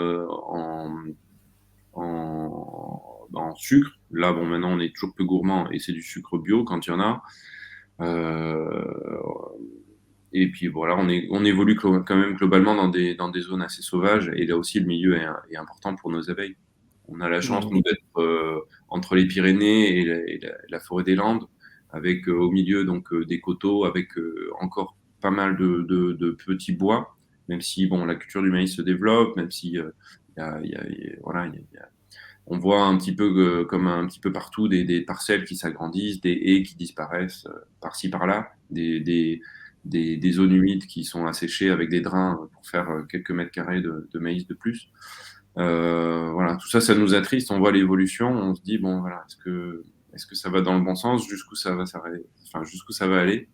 en sucre. Là, bon, maintenant, on est toujours peu gourmand, et c'est du sucre bio quand il y en a. Et puis voilà, on évolue quand même globalement dans des zones assez sauvages, et là aussi, le milieu est important pour nos abeilles. On a la chance, nous, d'être entre les Pyrénées et la forêt des Landes, avec au milieu donc des coteaux, avec encore pas mal de petits bois, même si bon, la culture du maïs se développe, même si voilà, on voit un petit peu comme un petit peu partout des parcelles qui s'agrandissent, des haies qui disparaissent par-ci par-là, des zones humides qui sont asséchées avec des drains pour faire quelques mètres carrés de maïs de plus. Voilà, tout ça, ça nous attriste. On voit l'évolution, on se dit bon, voilà, est-ce que ça va dans le bon sens, jusqu'où ça va jusqu'où ça va aller.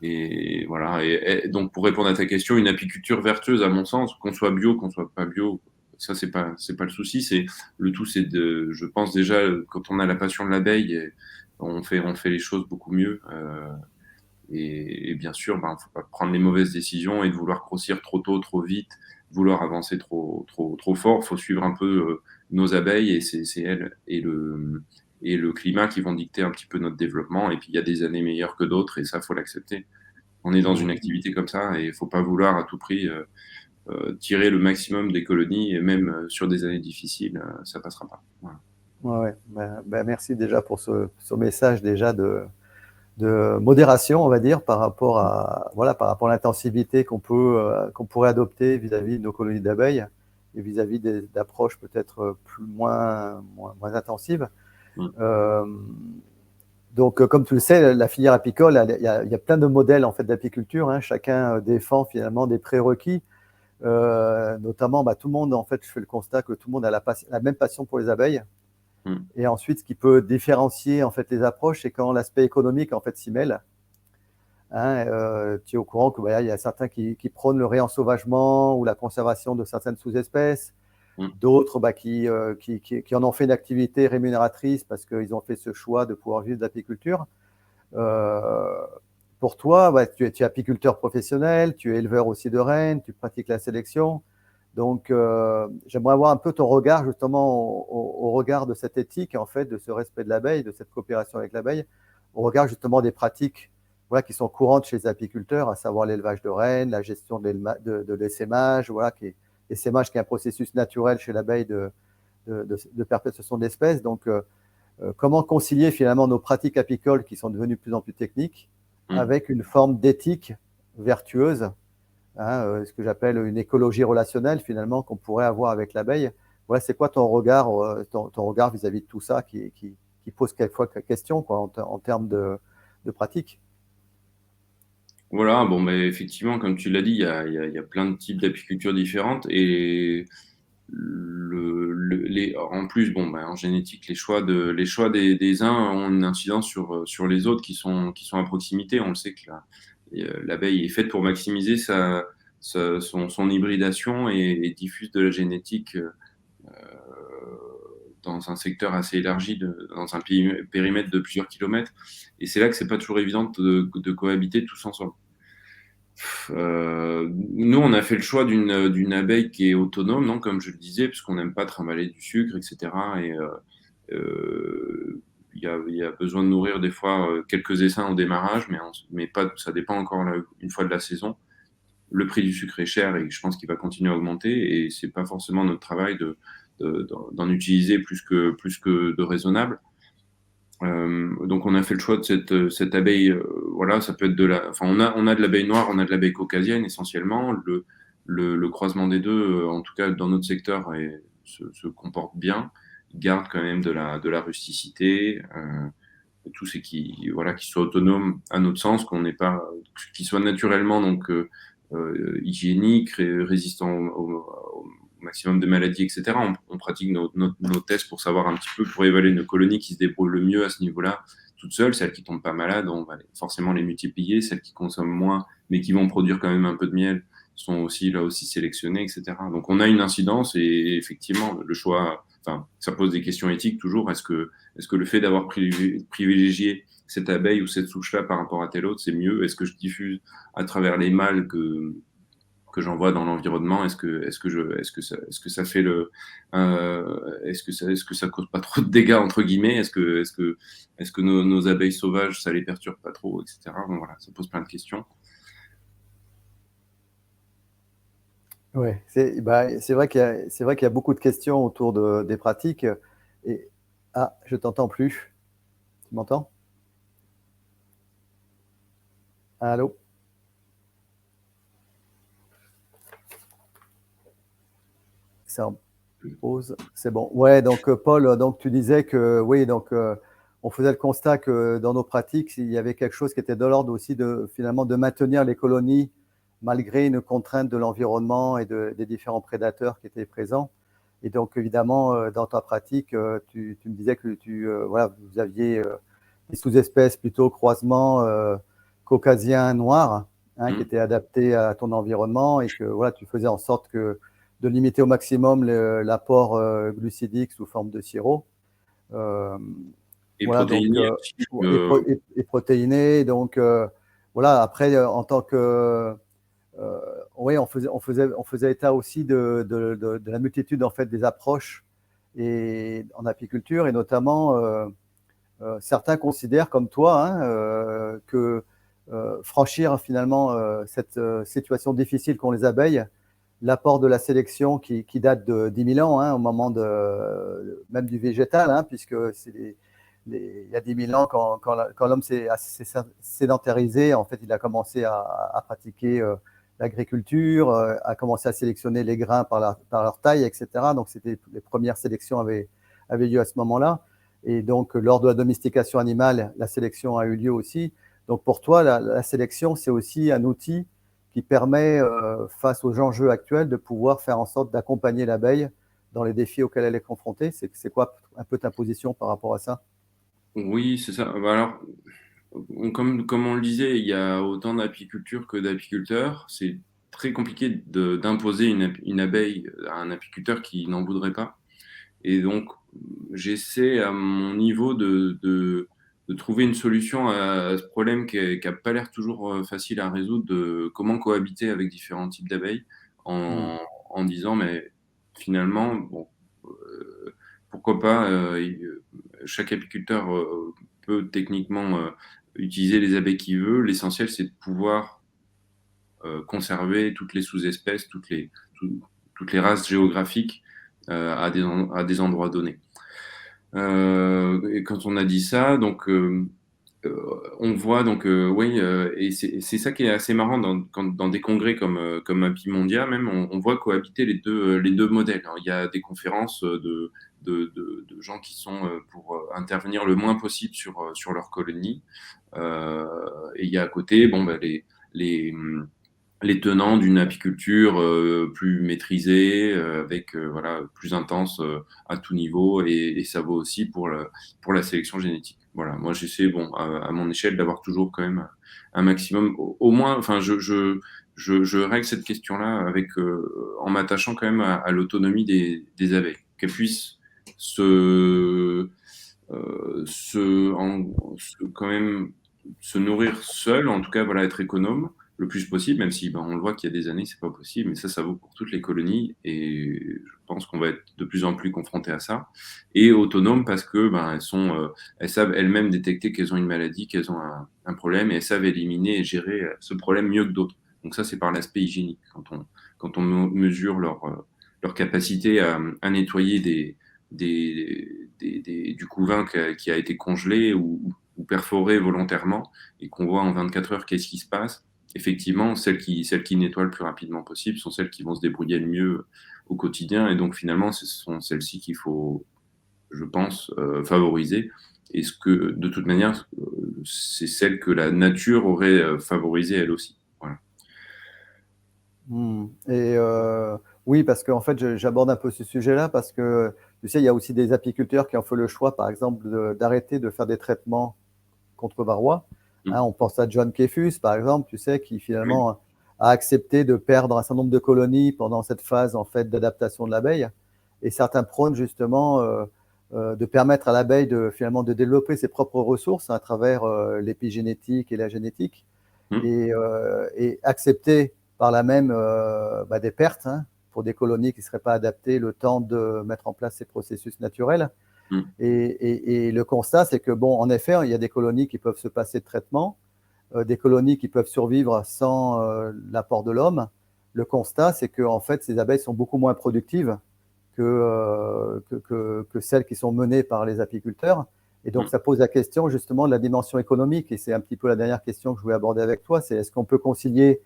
Et voilà. Et donc, pour répondre à ta question, une apiculture vertueuse, à mon sens, qu'on soit bio, qu'on soit pas bio, ça c'est pas le souci. C'est le tout, c'est je pense déjà, quand on a la passion de l'abeille, on fait les choses beaucoup mieux. Et bien sûr, faut pas prendre les mauvaises décisions et de vouloir grossir trop tôt, trop vite, vouloir avancer trop fort. Faut suivre un peu nos abeilles, et c'est elles et le climat qui vont dicter un petit peu notre développement. Et puis il y a des années meilleures que d'autres, et ça, faut l'accepter. On est dans une activité comme ça, et il faut pas vouloir à tout prix tirer le maximum des colonies, et même sur des années difficiles, ça passera pas. Voilà. Merci déjà pour ce message déjà de modération, on va dire, par rapport à l'intensivité qu'on pourrait adopter vis-à-vis de nos colonies d'abeilles, et vis-à-vis d'approches peut-être moins intensives. Donc, comme tu le sais, la filière apicole, il y a plein de modèles en fait d'apiculture, hein. Chacun défend finalement des prérequis. Notamment, tout le monde, en fait, je fais le constat que tout le monde a la même passion pour les abeilles. Et ensuite, ce qui peut différencier en fait les approches, c'est quand l'aspect économique en fait s'y mêle. Hein, tu es au courant que il y a certains qui prônent le réensauvagement ou la conservation de certaines sous-espèces, d'autres qui en ont fait une activité rémunératrice parce qu'ils ont fait ce choix de pouvoir vivre d'apiculture. Pour toi, tu es apiculteur professionnel, tu es éleveur aussi de rennes, tu pratiques la sélection. Donc, j'aimerais avoir un peu ton regard justement au regard de cette éthique, en fait, de ce respect de l'abeille, de cette coopération avec l'abeille, au regard justement des pratiques qui sont courantes chez les apiculteurs, à savoir l'élevage de rennes, la gestion de l'essaimage, l'essaimage qui est un processus naturel chez l'abeille de perpétuation d'espèces. Donc, comment concilier finalement nos pratiques apicoles qui sont devenues de plus en plus techniques avec une forme d'éthique vertueuse, ce que j'appelle une écologie relationnelle finalement qu'on pourrait avoir avec l'abeille. Voilà, c'est quoi ton regard vis-à-vis de tout ça qui pose quelquefois question en termes de pratique? Voilà, effectivement, comme tu l'as dit, il y a plein de types d'apiculture différentes, et en plus, en génétique, les choix des uns ont une incidence sur les autres qui sont à proximité. On le sait que l'abeille est faite pour maximiser son hybridation, et diffuse de la génétique dans un secteur assez élargi, dans un périmètre de plusieurs kilomètres. Et c'est là que c'est pas toujours évident de cohabiter tous ensemble. Nous, on a fait le choix d'une abeille qui est autonome, non, comme je le disais, puisqu'on n'aime pas trimballer du sucre, etc. Et il y a besoin de nourrir des fois quelques essaims au démarrage, mais pas, ça dépend encore une fois de la saison. Le prix du sucre est cher, et je pense qu'il va continuer à augmenter, et c'est pas forcément notre travail d'en utiliser plus que de raisonnable. Donc on a fait le choix de cette abeille. Voilà, ça peut être on a de l'abeille noire, on a de l'abeille caucasienne essentiellement. Le croisement des deux, en tout cas dans notre secteur, se comportent bien, ils gardent quand même de la rusticité, tout c'est qu'ils soient autonomes à notre sens, qu'on n'ait pas, qu'ils soient naturellement donc hygiéniques, résistants au maximum de maladies, etc. On pratique nos tests pour savoir un petit peu, pour évaluer nos colonies qui se débrouillent le mieux à ce niveau-là, toutes seules. Celles qui tombent pas malades, on va forcément les multiplier. Celles qui consomment moins, mais qui vont produire quand même un peu de miel, sont aussi là aussi sélectionnées, etc. Donc on a une incidence et effectivement le choix, enfin ça pose des questions éthiques toujours. Est-ce que le fait d'avoir privilégié cette abeille ou cette souche-là par rapport à telle autre, c'est mieux? Est-ce que je diffuse à travers les mâles que j'envoie dans l'environnement? Est-ce que ça fait est-ce que ça cause pas trop de dégâts entre guillemets? Est-ce que nos abeilles sauvages, ça les perturbe pas trop, etc. Donc voilà, ça pose plein de questions. Ouais, c'est vrai qu'il y a beaucoup de questions autour des pratiques. Et, je t'entends plus. Tu m'entends? Allô? C'est en pause. C'est bon. Ouais, donc Paul, donc tu disais que oui, donc on faisait le constat que dans nos pratiques, il y avait quelque chose qui était de l'ordre aussi finalement de maintenir les colonies malgré une contrainte de l'environnement et des différents prédateurs qui étaient présents. Et donc évidemment, dans ta pratique, tu me disais que voilà, vous aviez des sous-espèces plutôt croisement caucasien noir, hein, qui étaient adaptés à ton environnement et que voilà, tu faisais en sorte de limiter au maximum l'apport glucidique sous forme de sirop. Et Voilà, donc, protéiné. et protéiné. Donc, voilà, après, en tant que. Oui, on faisait état aussi de la multitude en fait, des approches et, en apiculture, et notamment, certains considèrent, comme toi, hein, que franchir finalement cette situation difficile qu'ont les abeilles, l'apport de la sélection qui date de 10 000 ans, hein, au moment même du végétal, hein, puisque il y a 10 000 ans, quand l'homme s'est sédentarisé, en fait, il a commencé à pratiquer l'agriculture, a commencé à sélectionner les grains par leur taille, etc. Donc, les premières sélections avaient lieu à ce moment-là. Et donc, lors de la domestication animale, la sélection a eu lieu aussi. Donc, pour toi, la sélection, c'est aussi un outil qui permet, face aux enjeux actuels, de pouvoir faire en sorte d'accompagner l'abeille dans les défis auxquels elle est confrontée. C'est quoi un peu ta position par rapport à ça? Oui, c'est ça. Bah alors, comme on le disait, il y a autant d'apiculture que d'apiculteurs. C'est très compliqué d'imposer une abeille à un apiculteur qui n'en voudrait pas. Et donc, j'essaie à mon niveau de trouver une solution à ce problème qui n'a pas l'air toujours facile à résoudre, de comment cohabiter avec différents types d'abeilles Mm. en disant, mais finalement, bon, euh, pourquoi pas, chaque apiculteur peut techniquement utiliser les abeilles qu'il veut. L'essentiel, c'est de pouvoir conserver toutes les sous-espèces, toutes les races géographiques à des endroits donnés. Et quand on a dit ça, donc on voit donc oui, et c'est ça qui est assez marrant dans des congrès comme Apimondia même, on voit cohabiter les deux modèles. Alors, il y a des conférences de gens qui sont pour intervenir le moins possible sur leur colonie. Et il y a à côté, bon, bah, les, les tenants d'une apiculture plus maîtrisée, avec voilà, plus intense à tout niveau, et ça vaut aussi pour la sélection génétique. Voilà, moi j'essaie, bon, à mon échelle, d'avoir toujours quand même un maximum, au moins, enfin, je règle cette question-là en m'attachant quand même à l'autonomie des abeilles, qu'elles puissent se, quand même se nourrir seules, en tout cas, voilà, être économe le plus possible, même si ben, on le voit qu'il y a des années, c'est pas possible, mais ça vaut pour toutes les colonies, et je pense qu'on va être de plus en plus confronté à ça. Et autonomes parce que ben, elles savent elles-mêmes détecter qu'elles ont une maladie, qu'elles ont un problème, et elles savent éliminer et gérer ce problème mieux que d'autres. Donc ça, c'est par l'aspect hygiénique, quand on mesure leur capacité à nettoyer du couvain qui a été congelé ou perforé volontairement, et qu'on voit en 24 heures qu'est-ce qui se passe. effectivement, celles qui nettoient le plus rapidement possible sont celles qui vont se débrouiller le mieux au quotidien. Et donc, finalement, ce sont celles-ci qu'il faut, je pense, favoriser. Et ce que, de toute manière, c'est celles que la nature aurait favorisées elle aussi. Voilà. Et oui, parce qu'en fait, j'aborde un peu ce sujet-là parce que, tu sais, il y a aussi des apiculteurs qui ont fait le choix, par exemple, d'arrêter de faire des traitements contre varroa. Mm. Hein, on pense à John Kefus, par exemple, tu sais, qui Oui. finalement a accepté de perdre un certain nombre de colonies pendant cette phase en fait d'adaptation de l'abeille. Et certains prônent justement de permettre à l'abeille de finalement de développer ses propres ressources à travers l'épigénétique et la génétique, Mm. et accepter par là même des pertes, hein, pour des colonies qui ne seraient pas adaptées le temps de mettre en place ces processus naturels. Mm. Et le constat, c'est que, bon, en effet, il y a des colonies qui peuvent se passer de traitement, des colonies qui peuvent survivre sans l'apport de l'homme. Le constat, c'est que, en fait, ces abeilles sont beaucoup moins productives que celles qui sont menées par les apiculteurs. Et donc, Mm. ça pose la question justement de la dimension économique. Et c'est un petit peu la dernière question que je voulais aborder avec toi. C'est est-ce qu'on peut concilier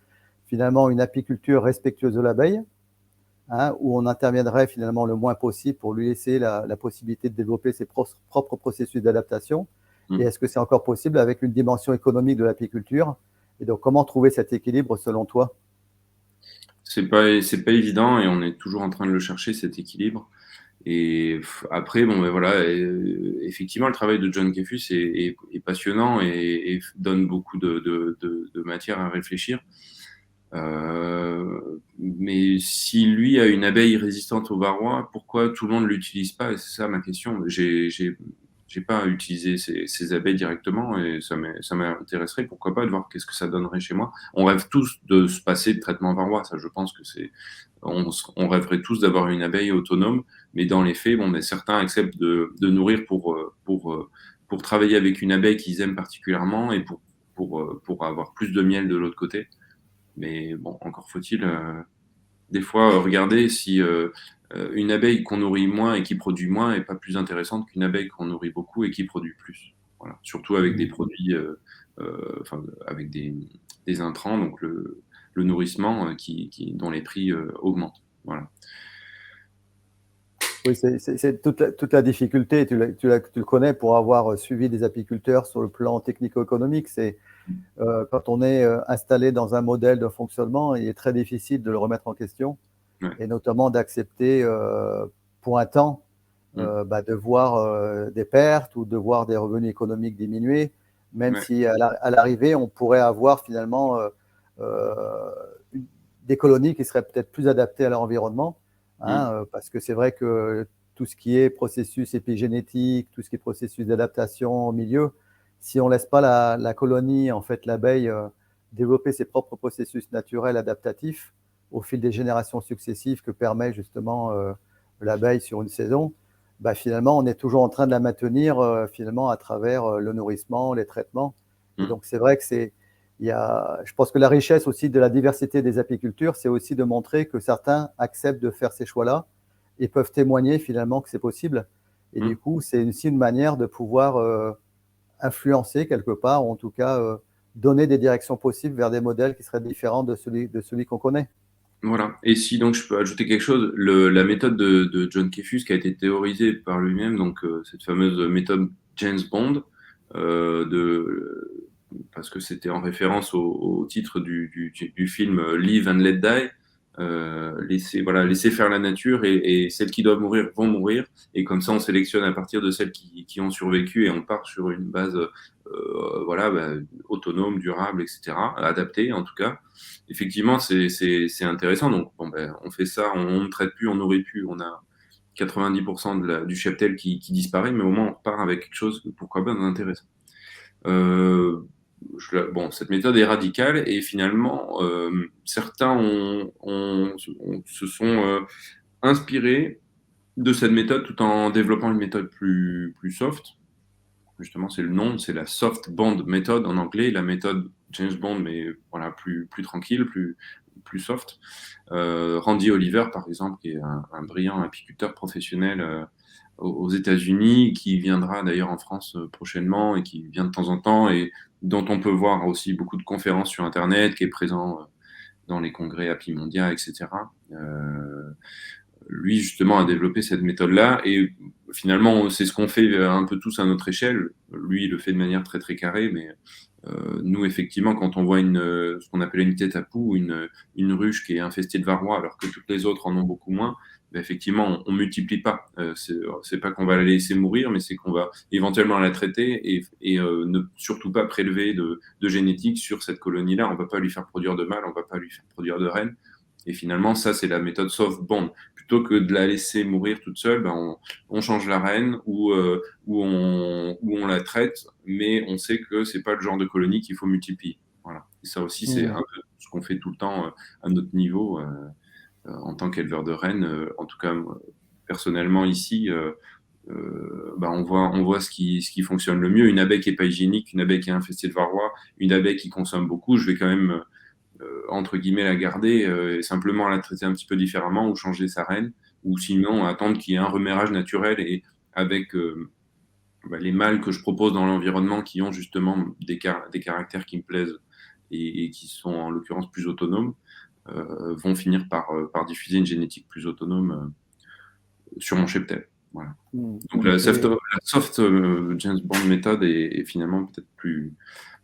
finalement une apiculture respectueuse de l'abeille, hein, où on interviendrait finalement le moins possible pour lui laisser la possibilité de développer ses propres processus d'adaptation. Et Mm. est-ce que c'est encore possible avec une dimension économique de l'apiculture? Et donc, comment trouver cet équilibre selon toi? C'est pas évident et on est toujours en train de le chercher, cet équilibre. Et après, bon, ben voilà, effectivement, le travail de John Kefus est passionnant et donne beaucoup de matière à réfléchir. Mais si lui a une abeille résistante au varroa, pourquoi tout le monde ne l'utilise pas? Et c'est ça ma question. J'ai pas utilisé ces abeilles directement et ça m'intéresserait, pourquoi pas, de voir qu'est-ce que ça donnerait chez moi. On rêve tous de se passer de traitement varroa, ça je pense que on rêverait tous d'avoir une abeille autonome, mais dans les faits, bon, ben, certains acceptent de nourrir pour travailler avec une abeille qu'ils aiment particulièrement et pour avoir plus de miel de l'autre côté. Mais bon, encore faut-il des fois regarder si une abeille qu'on nourrit moins et qui produit moins est pas plus intéressante qu'une abeille qu'on nourrit beaucoup et qui produit plus. Voilà. Surtout avec des produits, enfin, avec des intrants, donc le nourrissement dont les prix augmentent. Voilà. Oui, c'est toute la difficulté, tu le connais pour avoir suivi des apiculteurs sur le plan technico-économique. C'est quand on est installé dans un modèle de fonctionnement, il est très difficile de le remettre en question, Ouais. et notamment d'accepter pour un temps Mm. de voir des pertes ou de voir des revenus économiques diminuer, même Ouais. si à l'arrivée, on pourrait avoir finalement euh, des colonies qui seraient peut-être plus adaptées à leur environnement, Mm. hein, parce que c'est vrai que tout ce qui est processus épigénétique, tout ce qui est processus d'adaptation au milieu, si on ne laisse pas la colonie, en fait, l'abeille, développer ses propres processus naturels adaptatifs au fil des générations successives que permet justement l'abeille sur une saison, finalement, on est toujours en train de la maintenir finalement à travers le nourrissement, les traitements. Et Mm. donc, c'est vrai que je pense que la richesse aussi de la diversité des apicultures, c'est aussi de montrer que certains acceptent de faire ces choix-là et peuvent témoigner finalement que c'est possible. Et du Mm. coup, c'est aussi une manière de pouvoir influencer quelque part, ou en tout cas donner des directions possibles vers des modèles qui seraient différents de celui qu'on connaît. Voilà. Et si donc je peux ajouter quelque chose, la méthode de John Kefus qui a été théorisée par lui-même, donc cette fameuse méthode James Bond, parce que c'était en référence au titre du film Live and Let Die, laisser faire la nature et celles qui doivent mourir vont mourir. Et comme ça, on sélectionne à partir de celles qui ont survécu et on part sur une base voilà, autonome, durable, etc., adaptée en tout cas. Effectivement, c'est intéressant. Donc, bon, ben, on fait ça, on ne traite plus, on nourrit plus, on a 90% du cheptel qui disparaît, mais au moins on repart avec quelque chose, pourquoi pas, d'intéressant. Euh, bon, cette méthode est radicale et finalement, certains se sont inspirés de cette méthode tout en développant une méthode plus soft. Justement, c'est le nom, c'est la soft bond méthode en anglais, la méthode James Bond, mais voilà, plus tranquille, plus soft. Randy Oliver, par exemple, qui est un brillant apiculteur professionnel aux États-Unis, qui viendra d'ailleurs en France prochainement et qui vient de temps en temps et dont on peut voir aussi beaucoup de conférences sur Internet, qui est présent dans les congrès Happy Mondia, etc. Lui, justement, a développé cette méthode-là et finalement, c'est ce qu'on fait un peu tous à notre échelle. Lui, il le fait de manière très, très carrée, mais nous, effectivement, quand on voit ce qu'on appelle une tête à poux, une ruche qui est infestée de varroa, alors que toutes les autres en ont beaucoup moins, ben, effectivement, on multiplie pas. C'est pas qu'on va la laisser mourir, mais c'est qu'on va éventuellement la traiter et ne surtout pas prélever de génétique sur cette colonie-là. On va pas lui faire produire de mâles, on va pas lui faire produire de reines. Et finalement, ça, c'est la méthode soft bond. Plutôt que de la laisser mourir toute seule, ben, on change la reine ou on la traite, mais on sait que c'est pas le genre de colonie qu'il faut multiplier. Voilà. Et ça aussi, c'est un peu ce qu'on fait tout le temps à notre niveau en tant qu'éleveur de rennes. En tout cas, personnellement ici, bah, on voit ce qui fonctionne le mieux. Une abeille qui est pas hygiénique, une abeille qui est infestée de varroa, une abeille qui consomme beaucoup, je vais quand même entre guillemets la garder et simplement la traiter un petit peu différemment ou changer sa reine, ou sinon attendre qu'il y ait un reméage naturel et avec bah, les mâles que je propose dans l'environnement qui ont justement des caractères qui me plaisent et qui sont en l'occurrence plus autonomes, vont finir par diffuser une génétique plus autonome sur mon cheptel. Voilà. Donc la soft James Bond méthode est finalement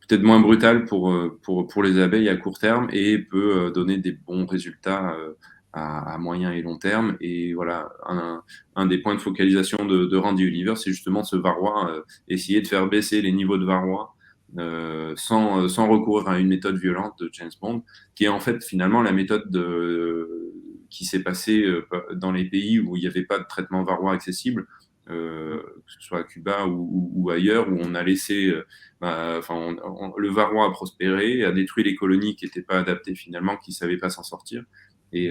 peut-être moins brutale pour les abeilles à court terme et peut donner des bons résultats à moyen et long terme. Et voilà, un des points de focalisation de Randy Oliver, c'est justement ce varroa, essayer de faire baisser les niveaux de varroa sans recourir à une méthode violente de James Bond, qui est en fait finalement la méthode qui s'est passée dans les pays où il n'y avait pas de traitement varroa accessible. Que ce soit à Cuba ou ailleurs, où on a laissé, le varroa a prospéré, a détruit les colonies qui n'étaient pas adaptées finalement, qui ne savaient pas s'en sortir, et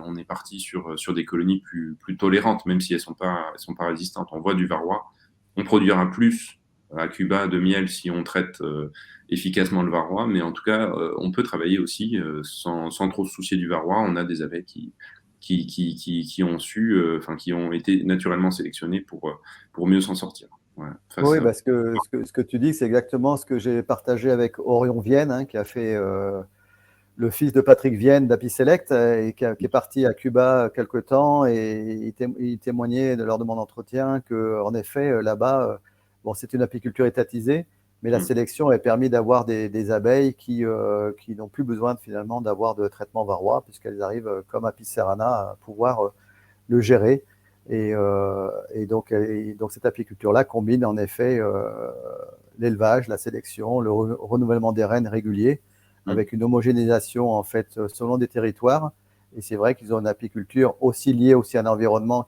on est parti sur des colonies plus tolérantes, même si elles sont pas résistantes. On voit du varroa, on produira plus à Cuba de miel si on traite efficacement le varroa, mais en tout cas, on peut travailler aussi sans trop se soucier du varroa. On a des abeilles qui ont qui ont été naturellement sélectionnés pour mieux s'en sortir. Ouais, oui, parce que ce que tu dis, c'est exactement ce que j'ai partagé avec Orion Vienne, hein, qui a fait le fils de Patrick Vienne d'Api Select et qui est parti à Cuba quelque temps et il témoignait lors de mon entretien qu'en effet, là-bas, bon, c'est une apiculture étatisée, mais la sélection a permis d'avoir des abeilles qui n'ont plus besoin finalement d'avoir de traitement varroa puisqu'elles arrivent comme Apis cerana à pouvoir le gérer. Et donc cette apiculture-là combine en effet l'élevage, la sélection, le renouvellement des reines régulier, avec une homogénéisation en fait selon des territoires. Et c'est vrai qu'ils ont une apiculture aussi liée aussi à un environnement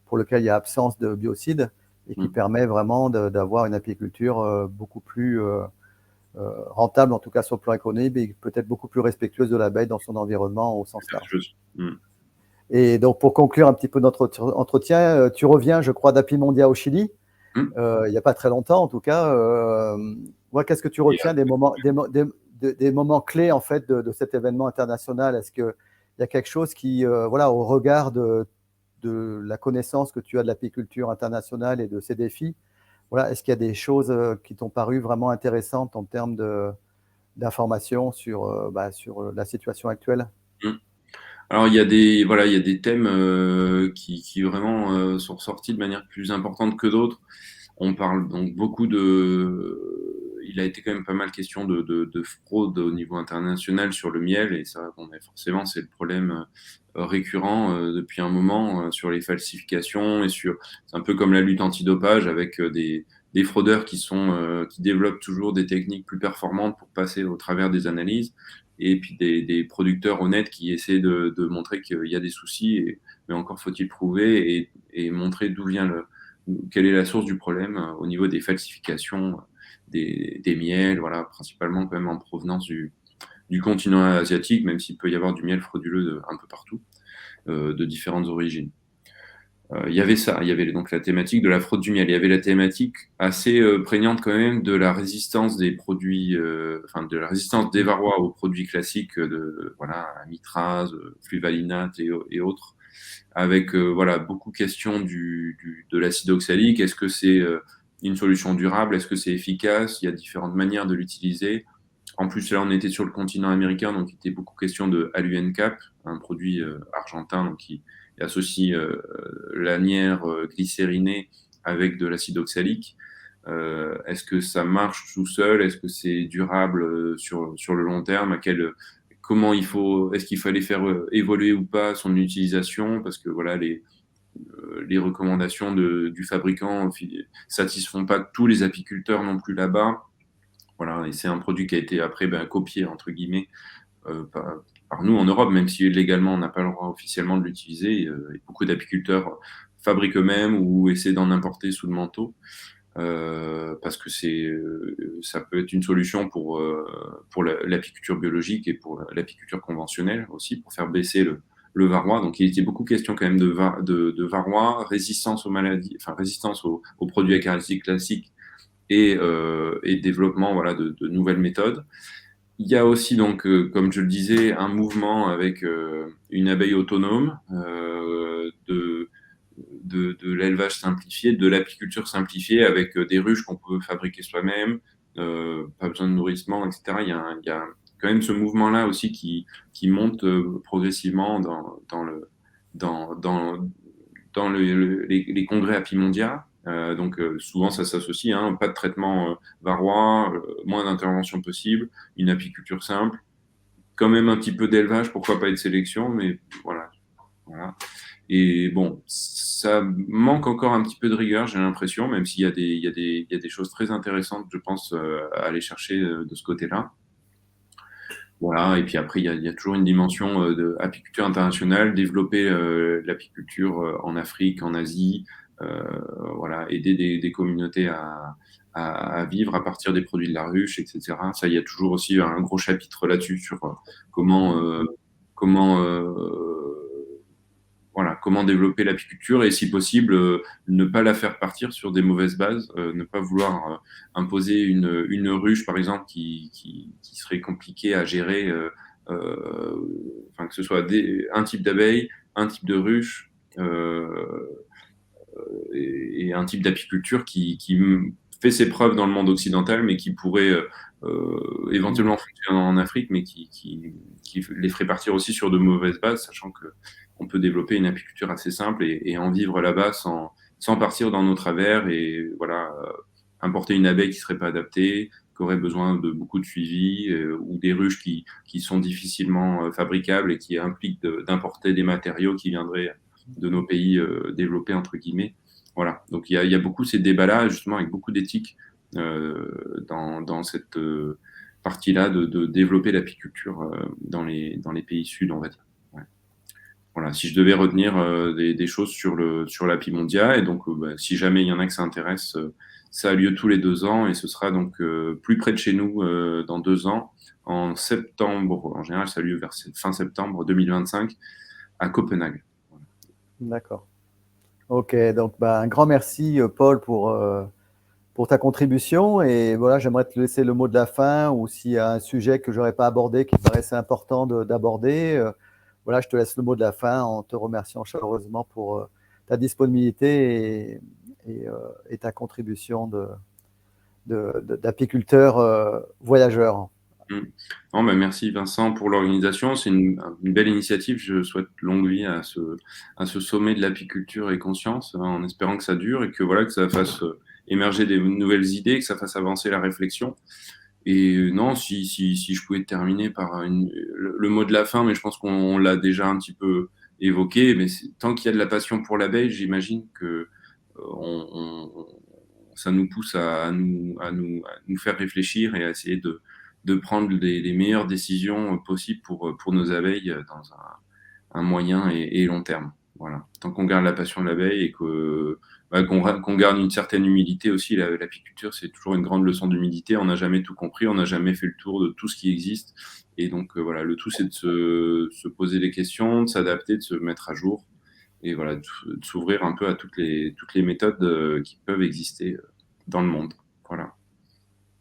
pour lequel il y a absence de biocides et qui permet vraiment d'avoir une apiculture beaucoup plus rentable, en tout cas sur le plan économique, et peut-être beaucoup plus respectueuse de l'abeille dans son environnement au sens large. Et donc, pour conclure un petit peu notre entretien, tu reviens, je crois, d'Happy Mondia au Chili, il n'y a pas très longtemps en tout cas. Qu'est-ce que tu retiens des moments clés en fait de cet événement international? Est-ce qu'il y a quelque chose qui, au regard de la connaissance que tu as de l'apiculture internationale et de ses défis, est-ce qu'il y a des choses qui t'ont paru vraiment intéressantes en termes d'informations sur la situation actuelle? Alors il y a des thèmes qui vraiment sont ressortis de manière plus importante que d'autres. On parle donc beaucoup il a été quand même pas mal question de fraude au niveau international sur le miel, et ça, forcément, c'est le problème récurrent depuis un moment sur les falsifications c'est un peu comme la lutte antidopage avec des fraudeurs qui développent toujours des techniques plus performantes pour passer au travers des analyses, et puis des producteurs honnêtes qui essaient de montrer qu'il y a des soucis, mais encore faut-il prouver et montrer quelle est la source du problème au niveau des falsifications des miels, principalement quand même en provenance du continent asiatique, même s'il peut y avoir du miel frauduleux un peu partout, de différentes origines. Il y avait ça, il y avait donc la thématique de la fraude du miel. Il y avait la thématique assez prégnante quand même de la résistance des produits, de la résistance des varrois aux produits classiques, amitraz, fluvalinate et autres, avec voilà, beaucoup de questions de l'acide oxalique. Est-ce que c'est une solution durable? Est-ce que c'est efficace? Il y a différentes manières de l'utiliser. En plus, là, on était sur le continent américain, donc il était beaucoup question de HaluNCAP, un produit argentin donc, qui associe lanière glycérinée avec de l'acide oxalique. Est-ce que ça marche tout seul? Est-ce que c'est durable sur le long terme? Comment est-ce qu'il fallait faire évoluer ou pas son utilisation? Parce que voilà, les recommandations du fabricant satisfont pas tous les apiculteurs non plus là-bas. Voilà, et c'est un produit qui a été après copié entre guillemets par nous en Europe, même si légalement on n'a pas le droit officiellement de l'utiliser. Et beaucoup d'apiculteurs fabriquent eux-mêmes ou essaient d'en importer sous le manteau. Parce que ça peut être une solution pour l'apiculture biologique et pour l'apiculture conventionnelle aussi, pour faire baisser le varroa. Donc, il était beaucoup question quand même de varroa, résistance aux maladies, enfin résistance aux produits acaricides classiques et développement voilà, de nouvelles méthodes. Il y a aussi, donc, comme je le disais, un mouvement avec une abeille autonome de l'élevage simplifié, de l'apiculture simplifiée avec des ruches qu'on peut fabriquer soi-même, pas besoin de nourrissement, etc. Il y a quand même ce mouvement-là aussi qui monte progressivement dans les congrès Apimondia. Donc souvent ça s'associe, hein, pas de traitement varroa, moins d'intervention possible, une apiculture simple, quand même un petit peu d'élevage, pourquoi pas de sélection, mais voilà. Voilà. Et bon, ça manque encore un petit peu de rigueur, j'ai l'impression, même s'il y a il y a des choses très intéressantes, je pense, à aller chercher de ce côté-là. Voilà, et puis après, il y a toujours une dimension de apiculture internationale, développer l'apiculture en Afrique, en Asie, voilà, aider des communautés à vivre à partir des produits de la ruche, etc. Ça, il y a toujours aussi un gros chapitre là-dessus sur comment, comment voilà, comment développer l'apiculture et si possible ne pas la faire partir sur des mauvaises bases, ne pas vouloir imposer une ruche par exemple qui serait compliquée à gérer, enfin que ce soit un type d'abeille, un type de ruche et un type d'apiculture qui fait ses preuves dans le monde occidental mais qui pourrait éventuellement fonctionner en Afrique mais qui les ferait partir aussi sur de mauvaises bases, sachant que on peut développer une apiculture assez simple et en vivre là-bas sans partir dans nos travers et voilà, importer une abeille qui serait pas adaptée, qui aurait besoin de beaucoup de suivi ou des ruches qui sont difficilement fabricables et qui impliquent d'importer des matériaux qui viendraient de nos pays développés entre guillemets. Voilà, donc il y a beaucoup ces débats-là justement avec beaucoup d'éthique dans cette partie-là de développer l'apiculture dans les pays sud, on va dire. Voilà, si je devais retenir des choses sur l'Apimondia, et donc si jamais il y en a que ça intéresse, ça a lieu tous les 2 ans et ce sera donc plus près de chez nous dans 2 ans, en septembre. En général, ça a lieu vers fin septembre 2025 à Copenhague. Voilà. D'accord. Ok, donc un grand merci Paul pour ta contribution et voilà, j'aimerais te laisser le mot de la fin ou s'il y a un sujet que je n'aurais pas abordé qui paraissait important d'aborder. Voilà, je te laisse le mot de la fin en te remerciant chaleureusement pour ta disponibilité et ta contribution d'apiculteur voyageur. Non, merci Vincent pour l'organisation. C'est une belle initiative. Je souhaite longue vie à ce sommet de l'apiculture et conscience, hein, en espérant que ça dure et que voilà que ça fasse émerger des nouvelles idées, que ça fasse avancer la réflexion. Et non, si je pouvais terminer par le mot de la fin, mais je pense qu'on l'a déjà un petit peu évoqué, mais tant qu'il y a de la passion pour l'abeille, j'imagine que ça nous pousse à nous faire réfléchir et à essayer de prendre les meilleures décisions possibles pour nos abeilles dans un moyen et long terme. Voilà. Tant qu'on garde la passion de l'abeille et qu'on garde une certaine humilité aussi, l'apiculture, c'est toujours une grande leçon d'humilité. On n'a jamais tout compris, on n'a jamais fait le tour de tout ce qui existe. Et donc, voilà, le tout, c'est de se poser des questions, de s'adapter, de se mettre à jour et voilà, de s'ouvrir un peu à toutes les méthodes qui peuvent exister dans le monde. Voilà.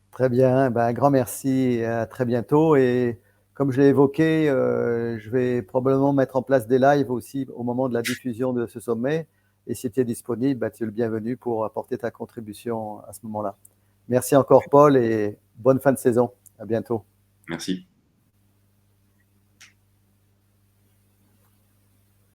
Très bien, un grand merci et à très bientôt. Et comme je l'ai évoqué, je vais probablement mettre en place des lives aussi au moment de la diffusion de ce sommet. Et si tu es disponible, bah, tu es le bienvenu pour apporter ta contribution à ce moment-là. Merci encore, Paul, et bonne fin de saison. À bientôt. Merci.